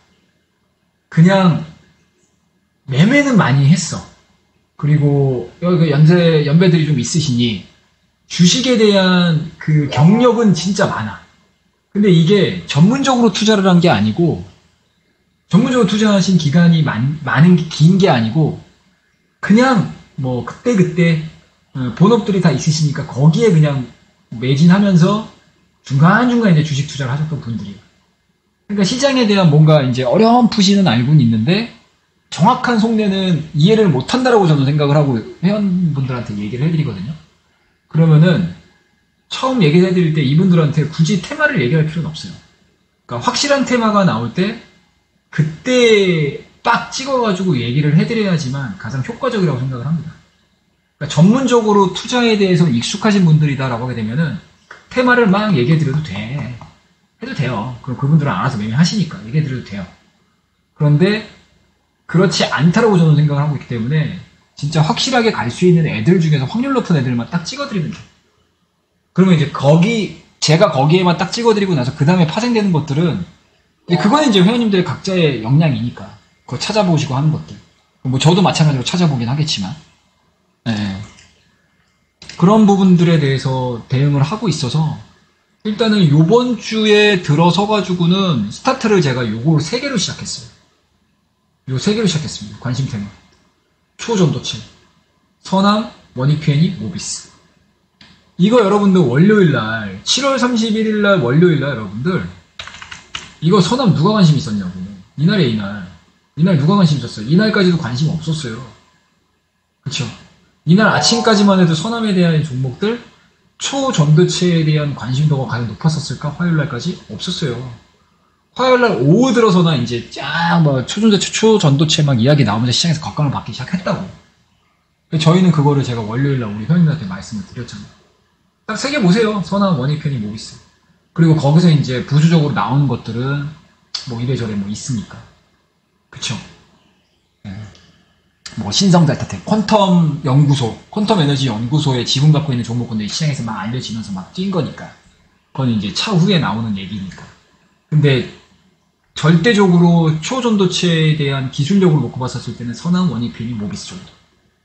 그냥 매매는 많이 했어. 그리고 여기 연배들이 좀 있으시니 주식에 대한 그 경력은 진짜 많아. 근데 이게 전문적으로 투자를 한 게 아니고, 전문적으로 투자하신 기간이 긴 게 아니고, 그냥 그때 본업들이 다 있으시니까 거기에 그냥 매진하면서 중간중간 이제 주식 투자를 하셨던 분들이에요. 그러니까 시장에 대한 뭔가 이제 어렴풋이는 알고는 있는데 정확한 속내는 이해를 못한다라고 저는 생각을 하고 회원분들한테 얘기를 해드리거든요. 그러면은 처음 얘기를 해드릴 때 이분들한테 굳이 테마를 얘기할 필요는 없어요. 그러니까 확실한 테마가 나올 때 그때 딱 찍어가지고 얘기를 해드려야지만 가장 효과적이라고 생각을 합니다. 그러니까 전문적으로 투자에 대해서 익숙하신 분들이다라고 하게 되면은 테마를 막 얘기해드려도 돼. 해도 돼요. 그럼 그분들은 알아서 매매하시니까 얘기해드려도 돼요. 그런데 그렇지 않다라고 저는 생각을 하고 있기 때문에 진짜 확실하게 갈 수 있는 애들 중에서 확률 높은 애들만 딱 찍어드리면 돼요. 그러면 이제 제가 거기에만 딱 찍어드리고 나서 그 다음에 파생되는 것들은, 그거는 이제 회원님들의 각자의 역량이니까 그거 찾아보시고 하는 것들. 저도 마찬가지로 찾아보긴 하겠지만, 그런 부분들에 대해서 대응을 하고 있어서 일단은 요번 주에 들어서 가지고는 스타트를 제가 요거 3개로 시작했어요. 요 3개로 시작했습니다. 관심 테마. 초전도체, 선암, 원익PNE, 모비스. 이거 여러분들 월요일날 7월 31일날 월요일날 여러분들 이거 선암 누가 관심 있었냐고. 이날 누가 관심 있었어요? 이날까지도 관심 없었어요. 그쵸? 이날 아침까지만 해도 선암에 대한 종목들, 초전도체에 대한 관심도가 가장 높았었을까? 화요일날까지? 없었어요. 화요일날 오후 들어서나 이제 초전도체 막 이야기 나오면서 시장에서 각광을 받기 시작했다고. 저희는 그거를 제가 월요일날 우리 회원님들한테 말씀을 드렸잖아요. 딱 3개 보세요. 선암, 원익PNE, 모비스. 그리고 거기서 이제 부수적으로 나오는 것들은 이래저래 있으니까. 그쵸? 뭐 신성달타텍, 퀀텀 연구소, 퀀텀 에너지 연구소에 지분 갖고 있는 종목군들이 시장에서 막 알려지면서 막 뛴 거니까. 그건 이제 차후에 나오는 얘기니까. 근데 절대적으로 초전도체에 대한 기술력으로 놓고 봤었을 때는 선암, 원익핀이, 모비스 정도.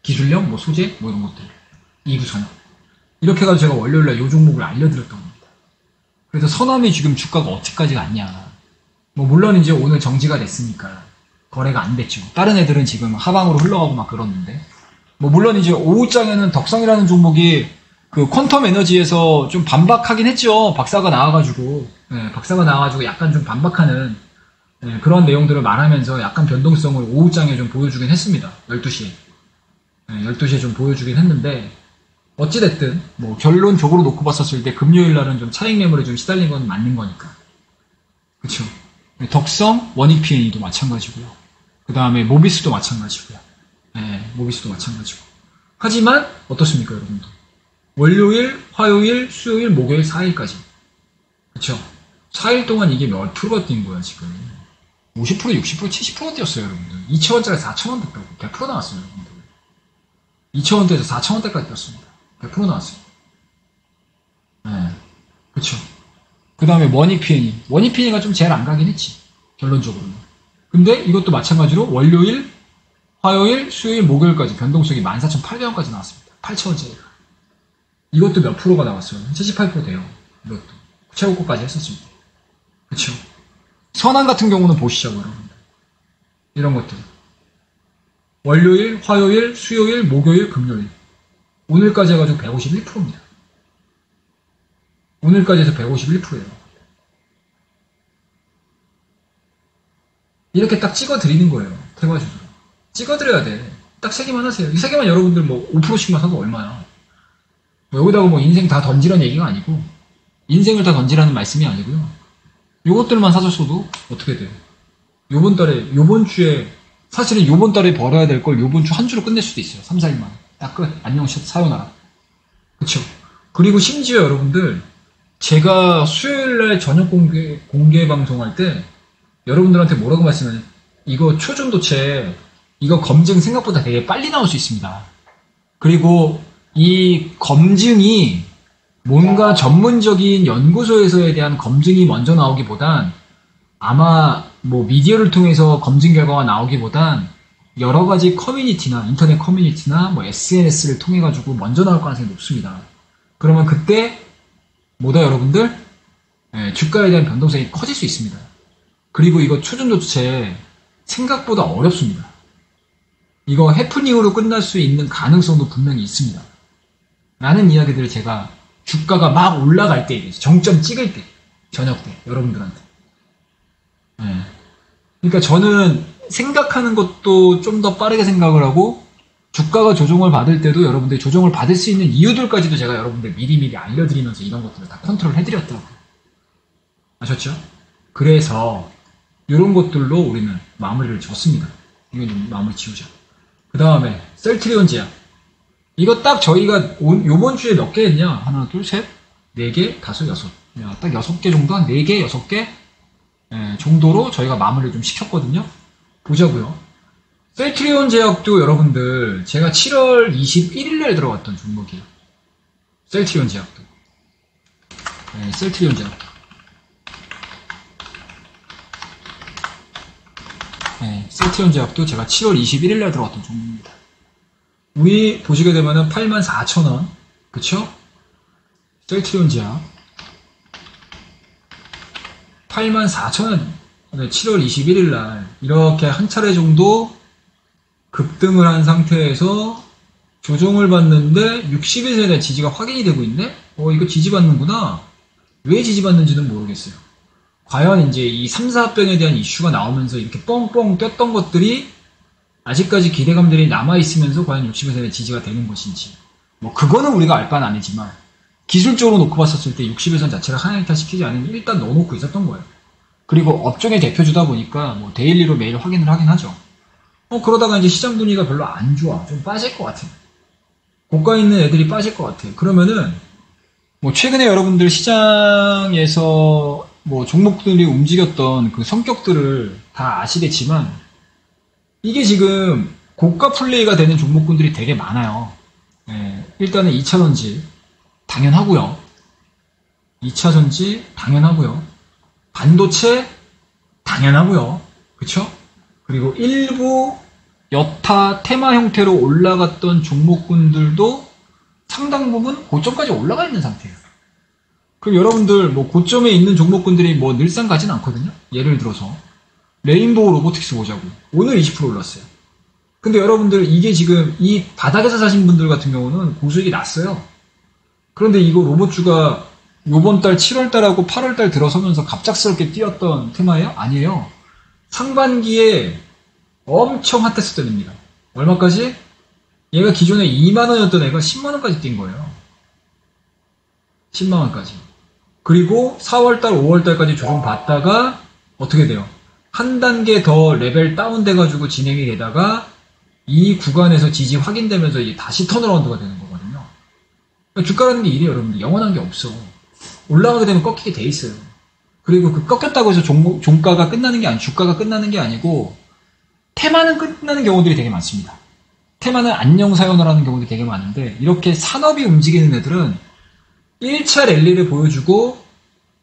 기술력, 뭐 소재, 뭐 이런 것들. 2부 전형. 이렇게 해가지고 제가 월요일날 요 종목을 알려드렸던 겁니다. 그래서 선암이 지금 주가가 어디까지 갔냐. 뭐 물론 이제 오늘 정지가 됐으니까 거래가 안 됐죠. 다른 애들은 지금 하방으로 흘러가고 막 그러는데. 뭐 물론 이제 오후장에는 덕성이라는 종목이 그 퀀텀 에너지에서 좀 반박하긴 했죠. 박사가 나와가지고. 네, 박사가 나와가지고 약간 좀 반박하는 네, 그런 내용들을 말하면서 약간 변동성을 오후장에 좀 보여주긴 했습니다. 12시에. 네, 12시에 좀 보여주긴 했는데, 어찌됐든, 뭐, 결론적으로 놓고 봤었을 때 금요일 날은 좀 차익 매물에 좀 시달린 건 맞는 거니까. 그쵸. 덕성, 원익PNE도 마찬가지고요. 그 다음에 모비스도 마찬가지고요. 네, 모비스도 마찬가지고. 하지만, 어떻습니까, 여러분들? 월요일, 화요일, 수요일, 목요일 4일까지. 그쵸. 4일 동안 이게 몇 프로가 뛴 거야, 지금. 50%, 60%, 70%가 뛰었어요, 여러분들. 2,000원짜리 4,000원 됐다고. 100% 나왔어요, 여러분들. 2,000원대에서 4,000원대까지 뛰었습니다. 100% 나왔어요. 네. 그쵸. 그 다음에 원익PNE. 원익PNE가 좀 제일 안 가긴 했지. 결론적으로는. 근데 이것도 마찬가지로 월요일, 화요일, 수요일, 목요일까지 변동성이 14,800원까지 나왔습니다. 8,000원짜리가. 이것도 몇 프로가 나왔어요? 78% 돼요. 이것도. 최고가까지 했었습니다. 그쵸. 선한 같은 경우는 보시죠, 여러분들. 이런 것들. 월요일, 화요일, 수요일, 목요일, 금요일. 오늘까지 해가지고 151%입니다. 오늘까지 해서 151%예요. 이렇게 딱 찍어드리는 거예요. 태과주로. 찍어드려야 돼. 딱 3개만 하세요. 이 3개만 여러분들 뭐 5%씩만 사도 얼마야. 뭐 여기다가 뭐 인생 다 던지라는 얘기가 아니고, 인생을 다 던지라는 말씀이 아니고요. 요것들만 사줬어도 어떻게 돼요? 요번 주에, 사실은 요번 달에 벌어야 될 걸 요번 주 한 주로 끝낼 수도 있어요. 3, 4일만. 딱 끝. 안녕, 사요나라. 그쵸? 그리고 심지어 여러분들, 제가 수요일날 저녁 공개 방송할 때, 여러분들한테 뭐라고 말씀하냐면, 이거 초전도체, 이거 검증 생각보다 되게 빨리 나올 수 있습니다. 그리고 이 검증이 뭔가 전문적인 연구소에서에 대한 검증이 먼저 나오기보단 아마 뭐 미디어를 통해서 검증 결과가 나오기보단 여러 가지 커뮤니티나 인터넷 커뮤니티나 뭐 SNS를 통해 가지고 먼저 나올 가능성이 높습니다. 그러면 그때 뭐다 여러분들? 주가에 대한 변동성이 커질 수 있습니다. 그리고 이거 초전도체 생각보다 어렵습니다. 이거 해프닝으로 끝날 수 있는 가능성도 분명히 있습니다. 라는 이야기들을 제가 주가가 막 올라갈 때, 정점 찍을 때, 저녁 때, 여러분들한테. 그러니까 저는 생각하는 것도 좀 더 빠르게 생각을 하고, 주가가 조정을 받을 때도 여러분들이 조정을 받을 수 있는 이유들까지도 제가 여러분들 미리미리 알려드리면서 이런 것들을 다 컨트롤 해드렸더라고요. 아셨죠? 그래서, 이런 것들로 우리는 마무리를 졌습니다. 이거 좀 마무리 지우자. 그 다음에, 셀트리온 제약. 이거 딱 저희가 요번 주에 몇 개 했냐? 하나, 둘, 셋, 네 개, 다섯, 여섯. 야, 딱 6개 정도? 한 4개, 6개? 정도로 저희가 마무리를 좀 시켰거든요. 보자고요. 셀트리온 제약도 여러분들, 제가 7월 21일날 들어갔던 종목이에요. 셀트리온 제약도. 셀트리온 제약도. 셀트리온 제약도 제가 7월 21일날 들어갔던 종목입니다. 우리 보시게 되면은 84,000원. 그쵸? 셀트리온 제약. 84,000원. 7월 21일날 이렇게 한 차례 정도 급등을 한 상태에서 조정을 받는데 60일선에 대한 지지가 확인이 되고 있네? 이거 지지받는구나. 왜 지지받는지는 모르겠어요. 과연 이제 이 3, 4병에 대한 이슈가 나오면서 이렇게 뻥뻥 뛰었던 것들이 아직까지 기대감들이 남아있으면서 과연 60일선의 지지가 되는 것인지. 뭐 그거는 우리가 알 바는 아니지만 기술적으로 놓고 봤었을 때 60일선 자체를 하향이탈 시키지 않으면 일단 넣어놓고 있었던 거예요. 그리고 업종의 대표주다 보니까 뭐 데일리로 매일 확인을 하긴 하죠. 그러다가 이제 시장 분위기가 별로 안 좋아. 좀 빠질 것 같아. 고가 있는 애들이 빠질 것 같아. 그러면은 뭐 최근에 여러분들 시장에서 뭐 종목들이 움직였던 그 성격들을 다 아시겠지만 이게 지금 고가 플레이가 되는 종목군들이 되게 많아요. 예, 일단은 2차 전지 당연하고요. 2차 전지 당연하고요. 반도체 당연하고요. 그쵸? 그리고 일부 여타 테마 형태로 올라갔던 종목군들도 상당 부분 고점까지 올라가 있는 상태예요. 그럼 여러분들 뭐 고점에 있는 종목군들이 뭐 늘상 가진 않거든요. 예를 들어서 레인보우 로보틱스 보자고. 오늘 20% 올랐어요. 근데 여러분들 이게 지금 이 바닥에서 사신 분들 같은 경우는 고수익이 났어요. 그런데 이거 로봇주가 요번 달 7월 달하고 8월 달 들어서면서 갑작스럽게 뛰었던 테마예요? 아니에요. 상반기에 엄청 핫했을 때입니다. 얼마까지? 얘가 기존에 2만원이었던 애가 10만원까지 뛴 거예요. 10만원까지. 그리고 4월달, 5월달까지 조정 받다가 어떻게 돼요? 한 단계 더 레벨 다운돼가지고 진행이 되다가 이 구간에서 지지 확인되면서 이제 다시 턴어라운드가 되는 거거든요. 그러니까 주가라는 게 이래요, 여러분들. 영원한 게 없어. 올라가게 되면 꺾이게 돼 있어요. 그리고 그 꺾였다고 해서 종가가 끝나는 게 주가가 끝나는 게 아니고 테마는 끝나는 경우들이 되게 많습니다. 테마는 안녕 사연을 하는 경우들이 되게 많은데 이렇게 산업이 움직이는 애들은 1차 랠리를 보여주고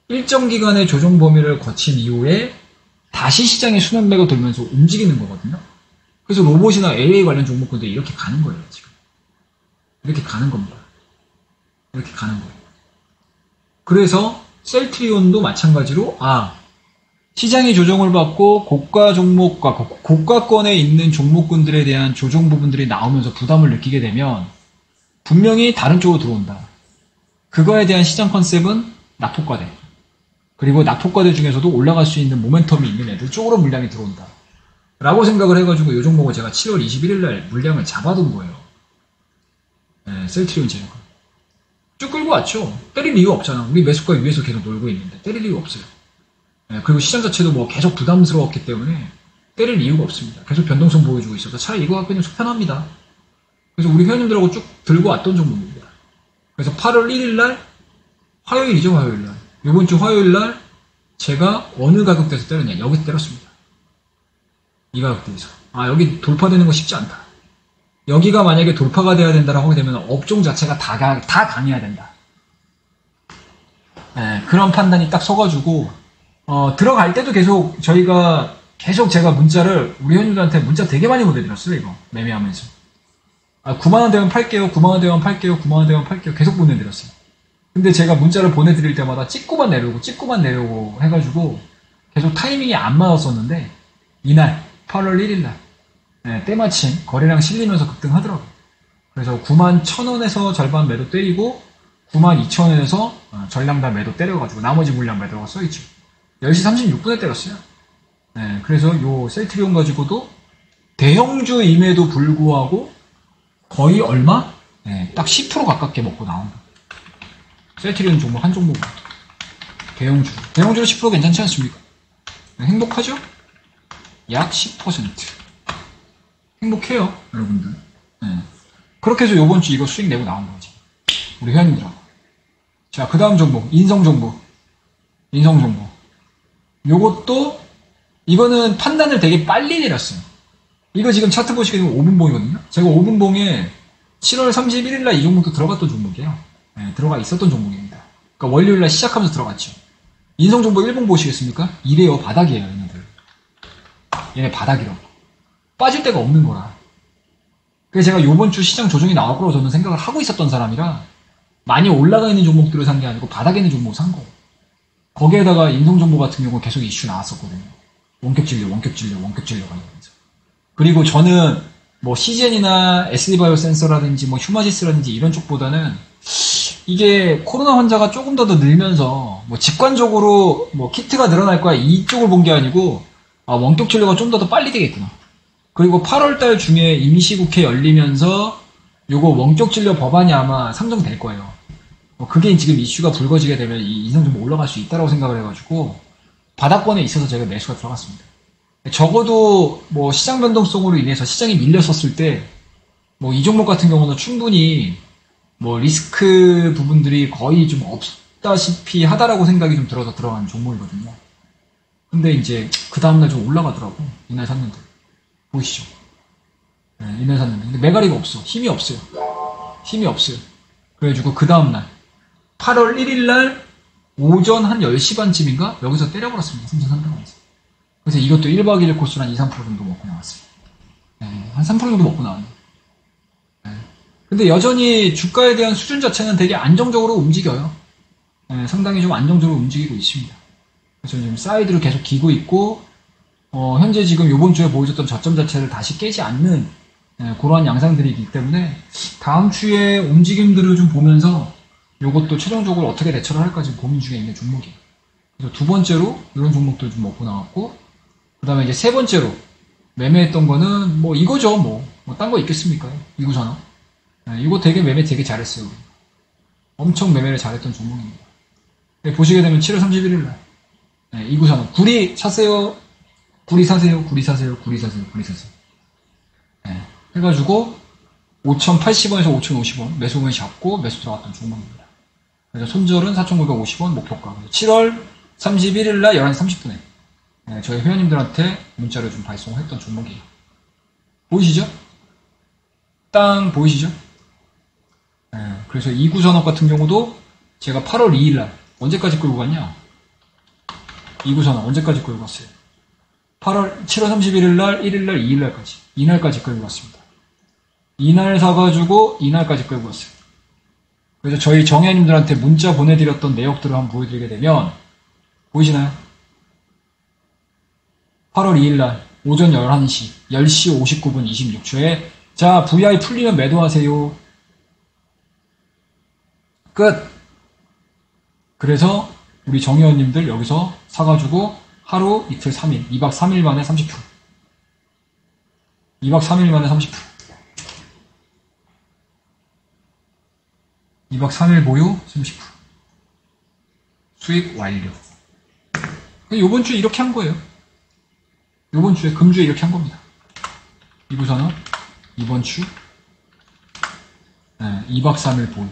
일정 기간의 조정 범위를 거친 이후에 다시 시장의 수면배가 돌면서 움직이는 거거든요. 그래서 로봇이나 AI 관련 종목들이 이렇게 가는 거예요, 지금. 이렇게 가는 겁니다. 이렇게 가는 거예요. 그래서 셀트리온도 마찬가지로 시장이 조정을 받고 고가 종목과 고가권에 있는 종목군들에 대한 조정 부분들이 나오면서 부담을 느끼게 되면 분명히 다른 쪽으로 들어온다. 그거에 대한 시장 컨셉은 낙폭과대. 그리고 낙폭과대 중에서도 올라갈 수 있는 모멘텀이 있는 애들 쪽으로 물량이 들어온다. 라고 생각을 해가지고 이 종목을 제가 7월 21일날 물량을 잡아둔 거예요. 네, 셀트리온 제휴가. 쭉 끌고 왔죠. 때릴 이유가 없잖아. 우리 매수가 위에서 계속 놀고 있는데 때릴 이유가 없어요. 네, 그리고 시장 자체도 뭐 계속 부담스러웠기 때문에 때릴 이유가 없습니다. 계속 변동성 보여주고 있어서 차라리 이거 갖고 있는 속편합니다. 그래서 우리 회원님들하고 쭉 들고 왔던 종목입니다. 그래서 8월 1일날 화요일이죠, 화요일날. 이번 주 화요일날 제가 어느 가격대에서 때렸냐? 여기서 때렸습니다. 이 가격대에서. 여기 돌파되는 거 쉽지 않다. 여기가 만약에 돌파가 돼야 된다라고 하게 되면 업종 자체가 다 강해야 된다. 네, 그런 판단이 딱 서가지고 들어갈 때도 계속 제가 문자를 우리 회원님들한테 문자 되게 많이 보내드렸어요. 이거 매매하면서 9만원 되면 팔게요, 9만원 되면 팔게요, 9만원 되면 팔게요 계속 보내드렸어요. 근데 제가 문자를 보내드릴 때마다 찍고만 내려오고 해가지고 계속 타이밍이 안 맞았었는데 이날 8월 1일날 때마침 거래량 실리면서 급등하더라고요. 그래서 91,000원에서 절반 매도 때리고 92,000원에서 전량 다 매도 때려가지고 나머지 물량 매도가 써있죠. 10시 36분에 때렸어요. 그래서 요 셀트리온 가지고도 대형주임에도 불구하고 거의 얼마? 딱 10% 가깝게 먹고 나온다. 셀트리온 종목 한 종목은 대형주로 10% 괜찮지 않습니까? 행복하죠? 약 10% 행복해요, 여러분들. 그렇게 해서 요번 주 이거 수익 내고 나온 거지. 우리 회원님들하고. 자, 그 다음 종목, 인성정보. 요것도, 이거는 판단을 되게 빨리 내렸어요. 이거 지금 차트 보시게 되면 5분봉이거든요? 제가 5분봉에 7월 31일날 이 종목도 들어갔던 종목이에요. 들어가 있었던 종목입니다. 그러니까 월요일날 시작하면서 들어갔죠. 인성정보 1봉 보시겠습니까? 이래요, 바닥이에요, 얘네들. 얘네 바닥이라고. 빠질 데가 없는 거라. 그래서 제가 요번 주 시장 조정이 나올 거라고 저는 생각을 하고 있었던 사람이라 많이 올라가 있는 종목들을 산 게 아니고 바닥에 있는 종목을 산 거. 거기에다가 인성정보 같은 경우는 계속 이슈 나왔었거든요. 원격 진료 관련해서. 그리고 저는 뭐 CGN이나 SD바이오 센서라든지 뭐 휴마지스라든지 이런 쪽보다는 이게 코로나 환자가 조금 더 늘면서 뭐 직관적으로 뭐 키트가 늘어날 거야 이쪽을 본 게 아니고 원격 진료가 좀 더 빨리 되겠구나. 그리고 8월달 중에 임시국회 열리면서 요거 원격 진료 법안이 아마 상정될 거예요. 그게 지금 이슈가 불거지게 되면 이 인성정보 올라갈 수 있다고 생각을 해가지고 바닥권에 있어서 제가 매수가 들어갔습니다. 적어도 뭐 시장 변동성으로 인해서 시장이 밀렸었을 때 뭐 이 종목 같은 경우는 충분히 뭐 리스크 부분들이 거의 좀 없다시피 하다라고 생각이 좀 들어서 들어간 종목이거든요. 근데 이제 그 다음날 좀 올라가더라고. 이날 샀는데. 보이시죠? 이날 샀는데. 근데 메가리가 없어. 힘이 없어요. 힘이 없어요. 그래가지고 그 다음날 8월 1일날 오전 한 10시 반쯤인가? 여기서 때려버렸습니다. 삼성 상담원에서. 그래서 이것도 1박 2일 코스로 한 2, 3% 정도 먹고 나왔어요. 한 3% 정도 먹고 나왔네요. 근데 여전히 주가에 대한 수준 자체는 되게 안정적으로 움직여요. 상당히 좀 안정적으로 움직이고 있습니다. 그래서 지금 사이드로 계속 기고 있고, 현재 지금 요번 주에 보여줬던 저점 자체를 다시 깨지 않는 그러한 양상들이기 때문에 다음 주에 움직임들을 좀 보면서 요것도 최종적으로 어떻게 대처를 할까 지금 고민 중에 있는 종목이에요. 그래서 두 번째로 이런 종목들 좀 먹고 나왔고, 그 다음에 이제 세 번째로 매매했던 거는 뭐 이거죠. 뭐 딴 거 있겠습니까? 이구산업. 이거 매매 되게 잘했어요. 엄청 매매를 잘했던 종목입니다. 보시게 되면 7월 31일 날 이구산업 구리 사세요. 구리 사세요. 구리 사세요. 구리 사세요. 구리 사세요. 해가지고 5,080원에서 5,050원 매수금을 잡고 매수 들어갔던 종목입니다. 그래서 손절은 4,950원 목표가. 7월 31일 날 11시 30분에 저희 회원님들한테 문자를 좀 발송했던 종목이에요. 보이시죠? 땅 보이시죠? 그래서 이구산업 같은 경우도 제가 8월 2일 날 언제까지 끌고 갔냐? 이구산업 언제까지 끌고 갔어요? 7월 31일 날, 1일 날, 2일 날까지. 이날까지 끌고 갔습니다. 이날 사가지고 이날까지 끌고 갔어요. 그래서 저희 정회원님들한테 문자 보내드렸던 내역들을 한번 보여드리게 되면 보이시나요? 8월 2일 날 오전 11시 10시 59분 26초에 자 VI 풀리면 매도하세요. 끝. 그래서 우리 정회원님들 여기서 사가지고 하루, 이틀, 3일, 2박 3일 만에 30%. 2박 3일 만에 30%. 2박 3일 보유 30%. 수익 완료. 요번 주에 이렇게 한 거예요. 요번 주에, 금주에 이렇게 한 겁니다. 이구산업, 이번 주, 2박 3일 보유.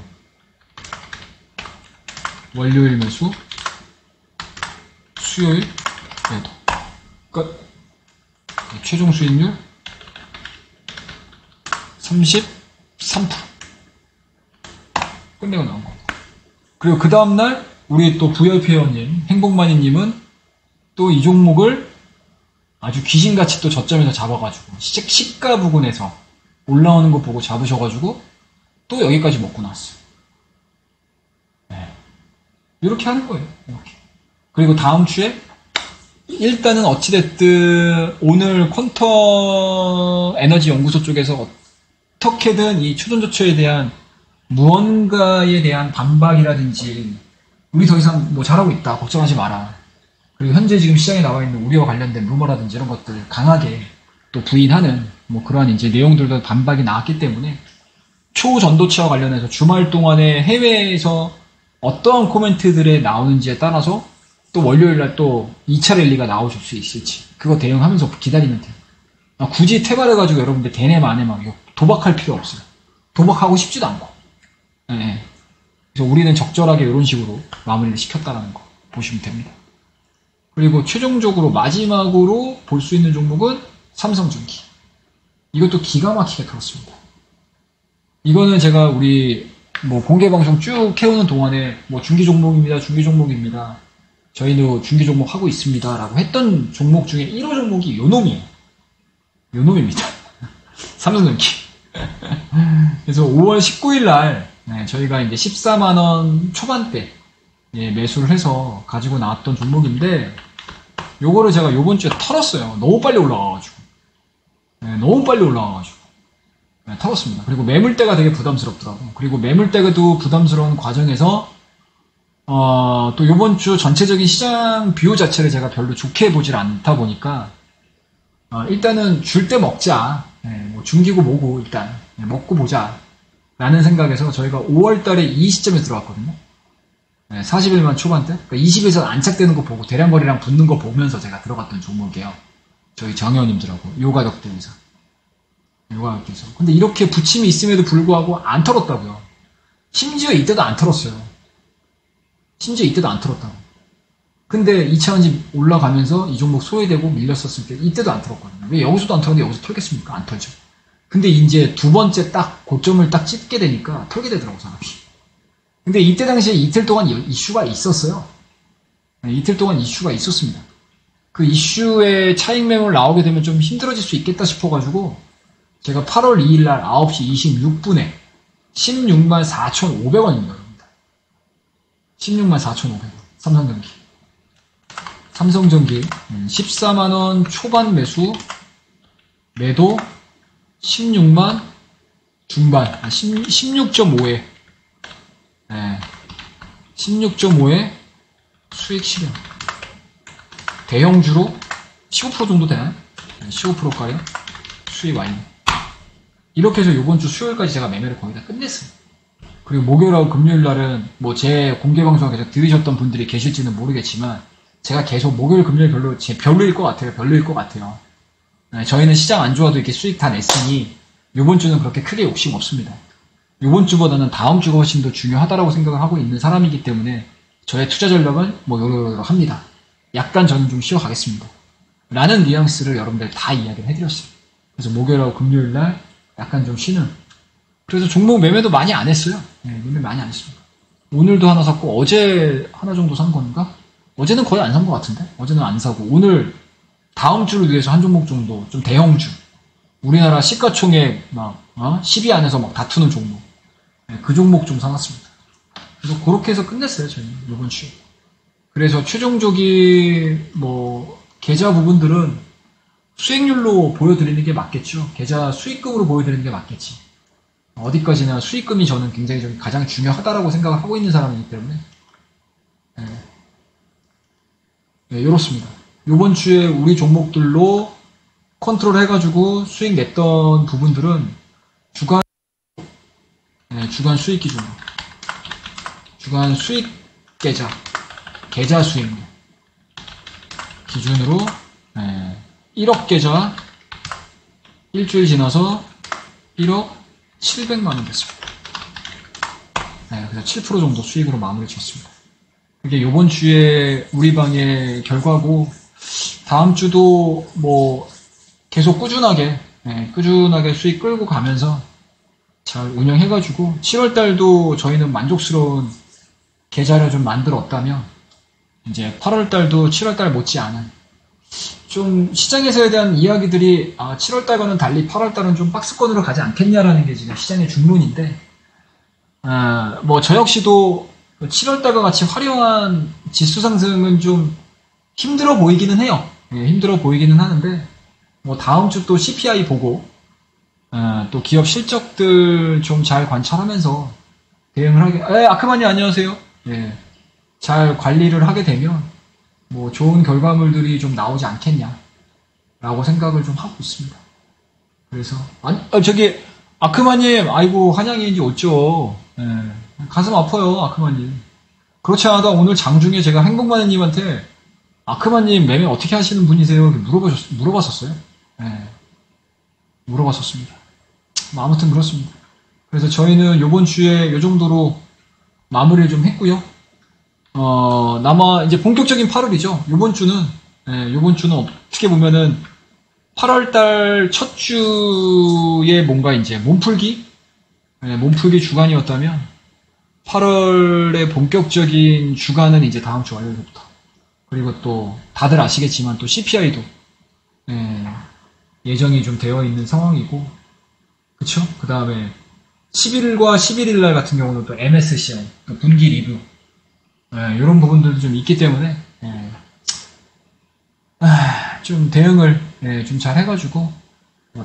월요일 매수, 수요일 매도. 끝. 최종 수익률 33%. 끝내고 나온 겁니다. 그리고 그 다음날 우리 또 VIP 회원님, 행복만이님은 또 이 종목을 아주 귀신같이 또 저점에서 잡아가지고 시가 부근에서 올라오는 거 보고 잡으셔가지고 또 여기까지 먹고 나왔어요. 이렇게 하는 거예요. 이렇게. 그리고 다음 주에 일단은 어찌됐든 오늘 퀀텀 에너지 연구소 쪽에서 어떻게든 이 추존조처에 대한 무언가에 대한 반박이라든지 우리 더 이상 뭐 잘하고 있다 걱정하지 마라. 그리고 현재 지금 시장에 나와 있는 우리와 관련된 루머라든지 이런 것들 강하게 또 부인하는 뭐 그러한 이제 내용들도 반박이 나왔기 때문에 초전도체와 관련해서 주말 동안에 해외에서 어떠한 코멘트들에 나오는지에 따라서 또 월요일날 또 2차 랠리가 나오실 수 있을지 그거 대응하면서 기다리면 돼요. 굳이 퇴발해가지고 여러분들 대내 만에 막 도박할 필요 없어요. 도박하고 싶지도 않고. 그래서 우리는 적절하게 이런 식으로 마무리를 시켰다라는 거 보시면 됩니다. 그리고 최종적으로 마지막으로 볼 수 있는 종목은 삼성전기. 이것도 기가 막히게 들었습니다. 이거는 제가 우리 뭐 공개 방송 쭉 해오는 동안에 뭐 중기 종목입니다. 중기 종목입니다. 저희도 중기 종목 하고 있습니다. 라고 했던 종목 중에 1호 종목이 요놈이에요. 요놈입니다. 삼성전기. 그래서 5월 19일 날 저희가 이제 14만원 초반대 매수를 해서 가지고 나왔던 종목인데 요거를 제가 요번 주에 털었어요. 너무 빨리 올라와가지고. 너무 빨리 올라와가지고. 털었습니다. 그리고 매물대가 되게 부담스럽더라고. 그리고 매물대가도 부담스러운 과정에서 또 요번 주 전체적인 시장 뷰 자체를 제가 별로 좋게 보질 않다 보니까 일단은 줄 때 먹자. 뭐 중기고 뭐고 일단 먹고 보자. 라는 생각에서 저희가 5월달에 이 시점에 들어왔거든요. 41만 초반대. 그러니까 20에서 안착되는 거 보고 대량거래랑 붙는 거 보면서 제가 들어갔던 종목이에요. 저희 정회원님들하고 요 가격대에서. 요 가격대에서. 근데 이렇게 붙임이 있음에도 불구하고 안 털었다고요. 심지어 이때도 안 털었어요. 심지어 이때도 안 털었다고. 근데 2차원지 올라가면서 이 종목 소외되고 밀렸었을 때 이때도 안 털었거든요. 왜 여기서도 안 털었는데 여기서 털겠습니까? 안 털죠. 근데 이제 두 번째 딱 고점을 딱 찍게 되니까 털게 되더라고, 사람이. 근데 이때 당시에 이틀 동안 이슈가 있었어요. 네, 이틀 동안 이슈가 있었습니다. 그 이슈에 차익 매물 나오게 되면 좀 힘들어질 수 있겠다 싶어가지고 제가 8월 2일날 9시 26분에 164,500원입니다. 164,500원. 삼성전기. 삼성전기 14만원 초반 매도 16만 중반, 16.5에 16.5에 수익 실현. 대형주로 15% 정도 되나요? 15%가량 수익 완료. 이렇게 해서 이번 주 수요일까지 제가 매매를 거의 다 끝냈어요. 그리고 목요일하고 금요일 날은 뭐 제 공개 방송을 계속 들으셨던 분들이 계실지는 모르겠지만 제가 계속 목요일 금요일 별로일 것 같아요. 네, 저희는 시장 안 좋아도 이렇게 수익 다 냈으니 이번 주는 그렇게 크게 욕심 없습니다. 이번 주보다는 다음 주가 훨씬 더 중요하다라고 생각을 하고 있는 사람이기 때문에 저의 투자 전략은 뭐 요러요러 합니다. 약간 저는 좀 쉬어가겠습니다. 라는 뉘앙스를 여러분들 다 이야기를 해드렸어요. 그래서 목요일하고 금요일 날 약간 좀 쉬는. 그래서 종목 매매도 많이 안 했어요. 네, 매매 많이 안 했습니다. 오늘도 하나 샀고 어제 하나 정도 산 건가? 어제는 거의 안 산 것 같은데? 어제는 안 사고 오늘 다음 주를 위해서 한 종목 정도 좀 대형주. 우리나라 시가총액 막 10위 안에서 막 다투는 종목. 네, 그 종목 좀 사놨습니다. 그래서 그렇게 해서 끝냈어요, 저희는 이번 주. 그래서 최종적인 뭐 계좌 부분들은 수익률로 보여드리는 게 맞겠죠. 계좌 수익금으로 보여드리는 게 맞겠지. 어디까지나 수익금이 저는 굉장히 좀 가장 중요하다라고 생각을 하고 있는 사람이기 때문에 이렇습니다. 이번 주에 우리 종목들로 컨트롤 해가지고 수익 냈던 부분들은 주간 수익 기준, 주간 수익 계좌 수익률 기준으로 1억 계좌 일주일 지나서 1억 700만원 됐습니다. 그래서 7% 정도 수익으로 마무리 지었습니다. 이게 이번 주에 우리 방의 결과고 다음 주도 뭐 계속 꾸준하게 수익 끌고 가면서 잘 운영해가지고 7월달도 저희는 만족스러운 계좌를 좀 만들었다면 이제 8월달도 7월달 못지않은 좀 시장에서에 대한 이야기들이 7월달과는 달리 8월달은 좀 박스권으로 가지 않겠냐라는 게 지금 시장의 중론인데 뭐 저 역시도 7월달과 같이 화려한 지수 상승은 좀 힘들어 보이기는 해요. 힘들어 보이기는 하는데 뭐 다음 주 또 CPI 보고 또 기업 실적들 좀 잘 관찰하면서 대응을 하게. 아크만님 안녕하세요. 잘 관리를 하게 되면 뭐 좋은 결과물들이 좀 나오지 않겠냐라고 생각을 좀 하고 있습니다. 그래서 저기 아크만님 아이고 한양인지 어쩌. 가슴 아파요 아크만님. 그렇지 않아도 오늘 장중에 제가 행복마녀님한테 아크만님 매매 어떻게 하시는 분이세요? 이렇게 물어봤었어요. 물어봤었습니다. 뭐 아무튼 그렇습니다. 그래서 저희는 요번 주에 요 정도로 마무리를 좀 했고요. 남아 이제 본격적인 8월이죠. 요번 주는 어떻게 보면은 8월달 첫 주에 뭔가 이제 몸풀기 주간이었다면 8월의 본격적인 주간은 이제 다음 주 월요일부터. 그리고 또 다들 아시겠지만 또 CPI도 예정이 좀 되어 있는 상황이고, 그쵸? 그 다음에 11일과 11일 날 같은 경우는 또 MSCI, 또 분기 리뷰, 이런 부분들도 좀 있기 때문에 좀 대응을 좀 잘 해가지고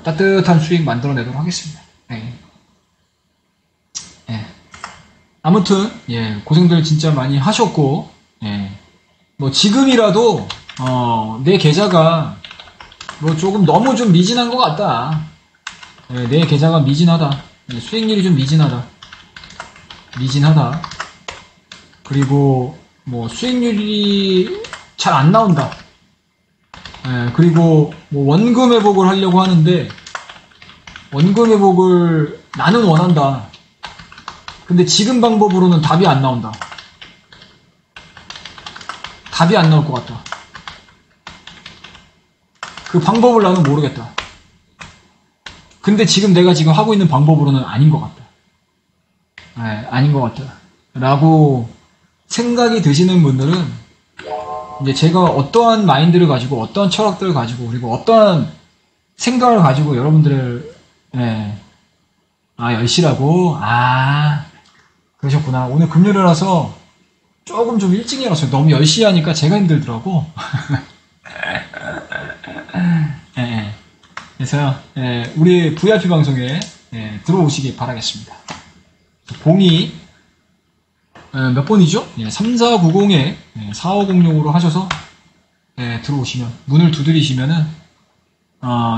따뜻한 수익 만들어내도록 하겠습니다. 아무튼 고생들 진짜 많이 하셨고, 뭐 지금이라도 내 계좌가 뭐 조금 너무 좀 미진한 것 같다. 내 계좌가 미진하다. 수익률이 좀 미진하다. 그리고 뭐 수익률이 잘 안 나온다. 그리고 뭐 원금 회복을 하려고 하는데 원금 회복을 나는 원한다. 근데 지금 방법으로는 답이 안 나온다. 답이 안 나올 것 같다. 그 방법을 나는 모르겠다. 근데 지금 내가 지금 하고 있는 방법으로는 아닌 것 같다. 아닌 것 같다. 라고 생각이 드시는 분들은 이제 제가 어떠한 마인드를 가지고 어떠한 철학들을 가지고 그리고 어떠한 생각을 가지고 여러분들을 10시라고? 그러셨구나. 오늘 금요일이라서 조금 좀 일찍 일어났어요. 너무 10시 하니까 제가 힘들더라고. 그래서 우리 VIP 방송에 들어오시기 바라겠습니다. 봉이 몇 번이죠? 3490에 4506으로 하셔서 들어오시면 문을 두드리시면은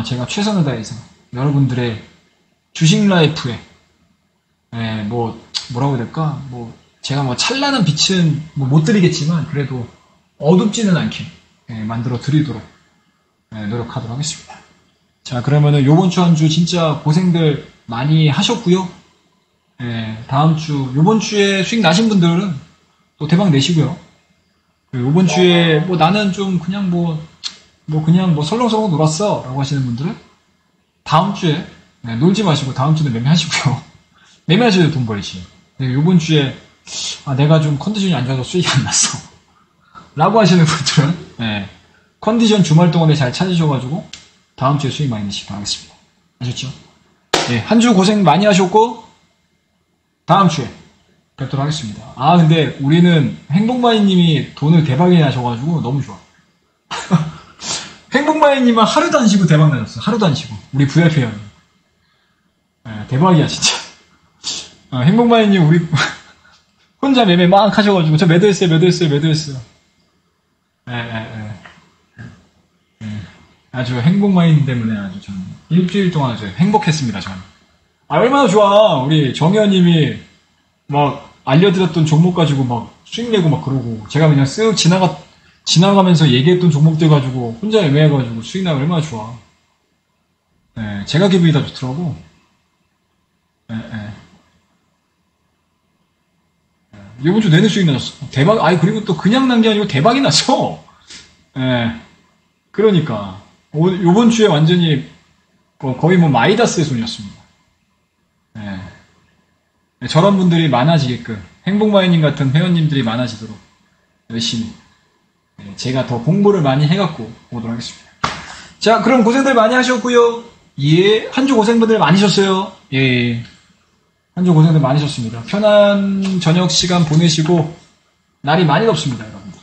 제가 최선을 다해서 여러분들의 주식 라이프에 뭐라고 해야 될까? 제가 찬란한 빛은 못 드리겠지만 그래도 어둡지는 않게 만들어 드리도록 노력하도록 하겠습니다. 자, 그러면은 요번 주 한 주 진짜 고생들 많이 하셨고요. 다음 주, 요번 주에 수익 나신 분들은 또 대박 내시고요. 요번 주에 나는 좀 그냥 그냥 설렁설렁 놀았어 라고 하시는 분들은 다음 주에 놀지 마시고 다음 주에 매매하시고요. 매매하셔도 돈 벌지. 요번 주에 내가 좀 컨디션이 안 좋아서 수익이 안 났어 라고 하시는 분들은 컨디션 주말 동안에 잘 찾으셔가지고 다음 주에 수익 많이 내시기 바라겠습니다. 아셨죠? 한 주 고생 많이 하셨고 다음 주에 뵙도록 하겠습니다. 근데 우리는 행복마이님이 돈을 대박이 나셔가지고 너무 좋아. 행복마이님은 하루도 안 쉬고 대박 나셨어. 하루도 안 쉬고. 우리 VIP 회원. 대박이야, 진짜. 행복마이님, 우리, 혼자 매매 막 하셔가지고, 저 매도했어요. 아주 행복마이님 때문에 아주 저는 일주일 동안 아주 행복했습니다, 저는. 얼마나 좋아. 우리 정혜원님이 막 알려드렸던 종목 가지고 막 수익 내고 막 그러고, 제가 그냥 쓱 지나가면서 얘기했던 종목들 가지고 혼자 애매해가지고 수익 나면 얼마나 좋아. 제가 기분이 다 좋더라고. 이번 주 내내 수익 나셨어. 대박. 그리고 또 그냥 난 게 아니고 대박이 났어. 그러니까 요번 주에 완전히 거의 마이다스의 손이었습니다. 저런 분들이 많아지게끔 행복마이님 같은 회원님들이 많아지도록 열심히 제가 더 공부를 많이 해갖고 오도록 하겠습니다. 자, 그럼 고생들 많이 하셨고요. 한 주 고생분들 많으셨어요. 한 주 고생들 많으셨습니다. 편한 저녁 시간 보내시고 날이 많이 덥습니다, 여러분들.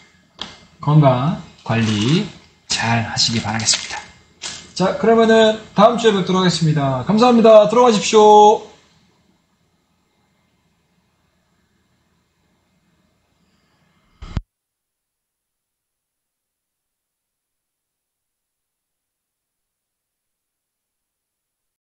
건강 관리 잘 하시기 바라겠습니다. 자, 그러면은 다음 주에 뵙도록 하겠습니다. 감사합니다. 들어가십시오.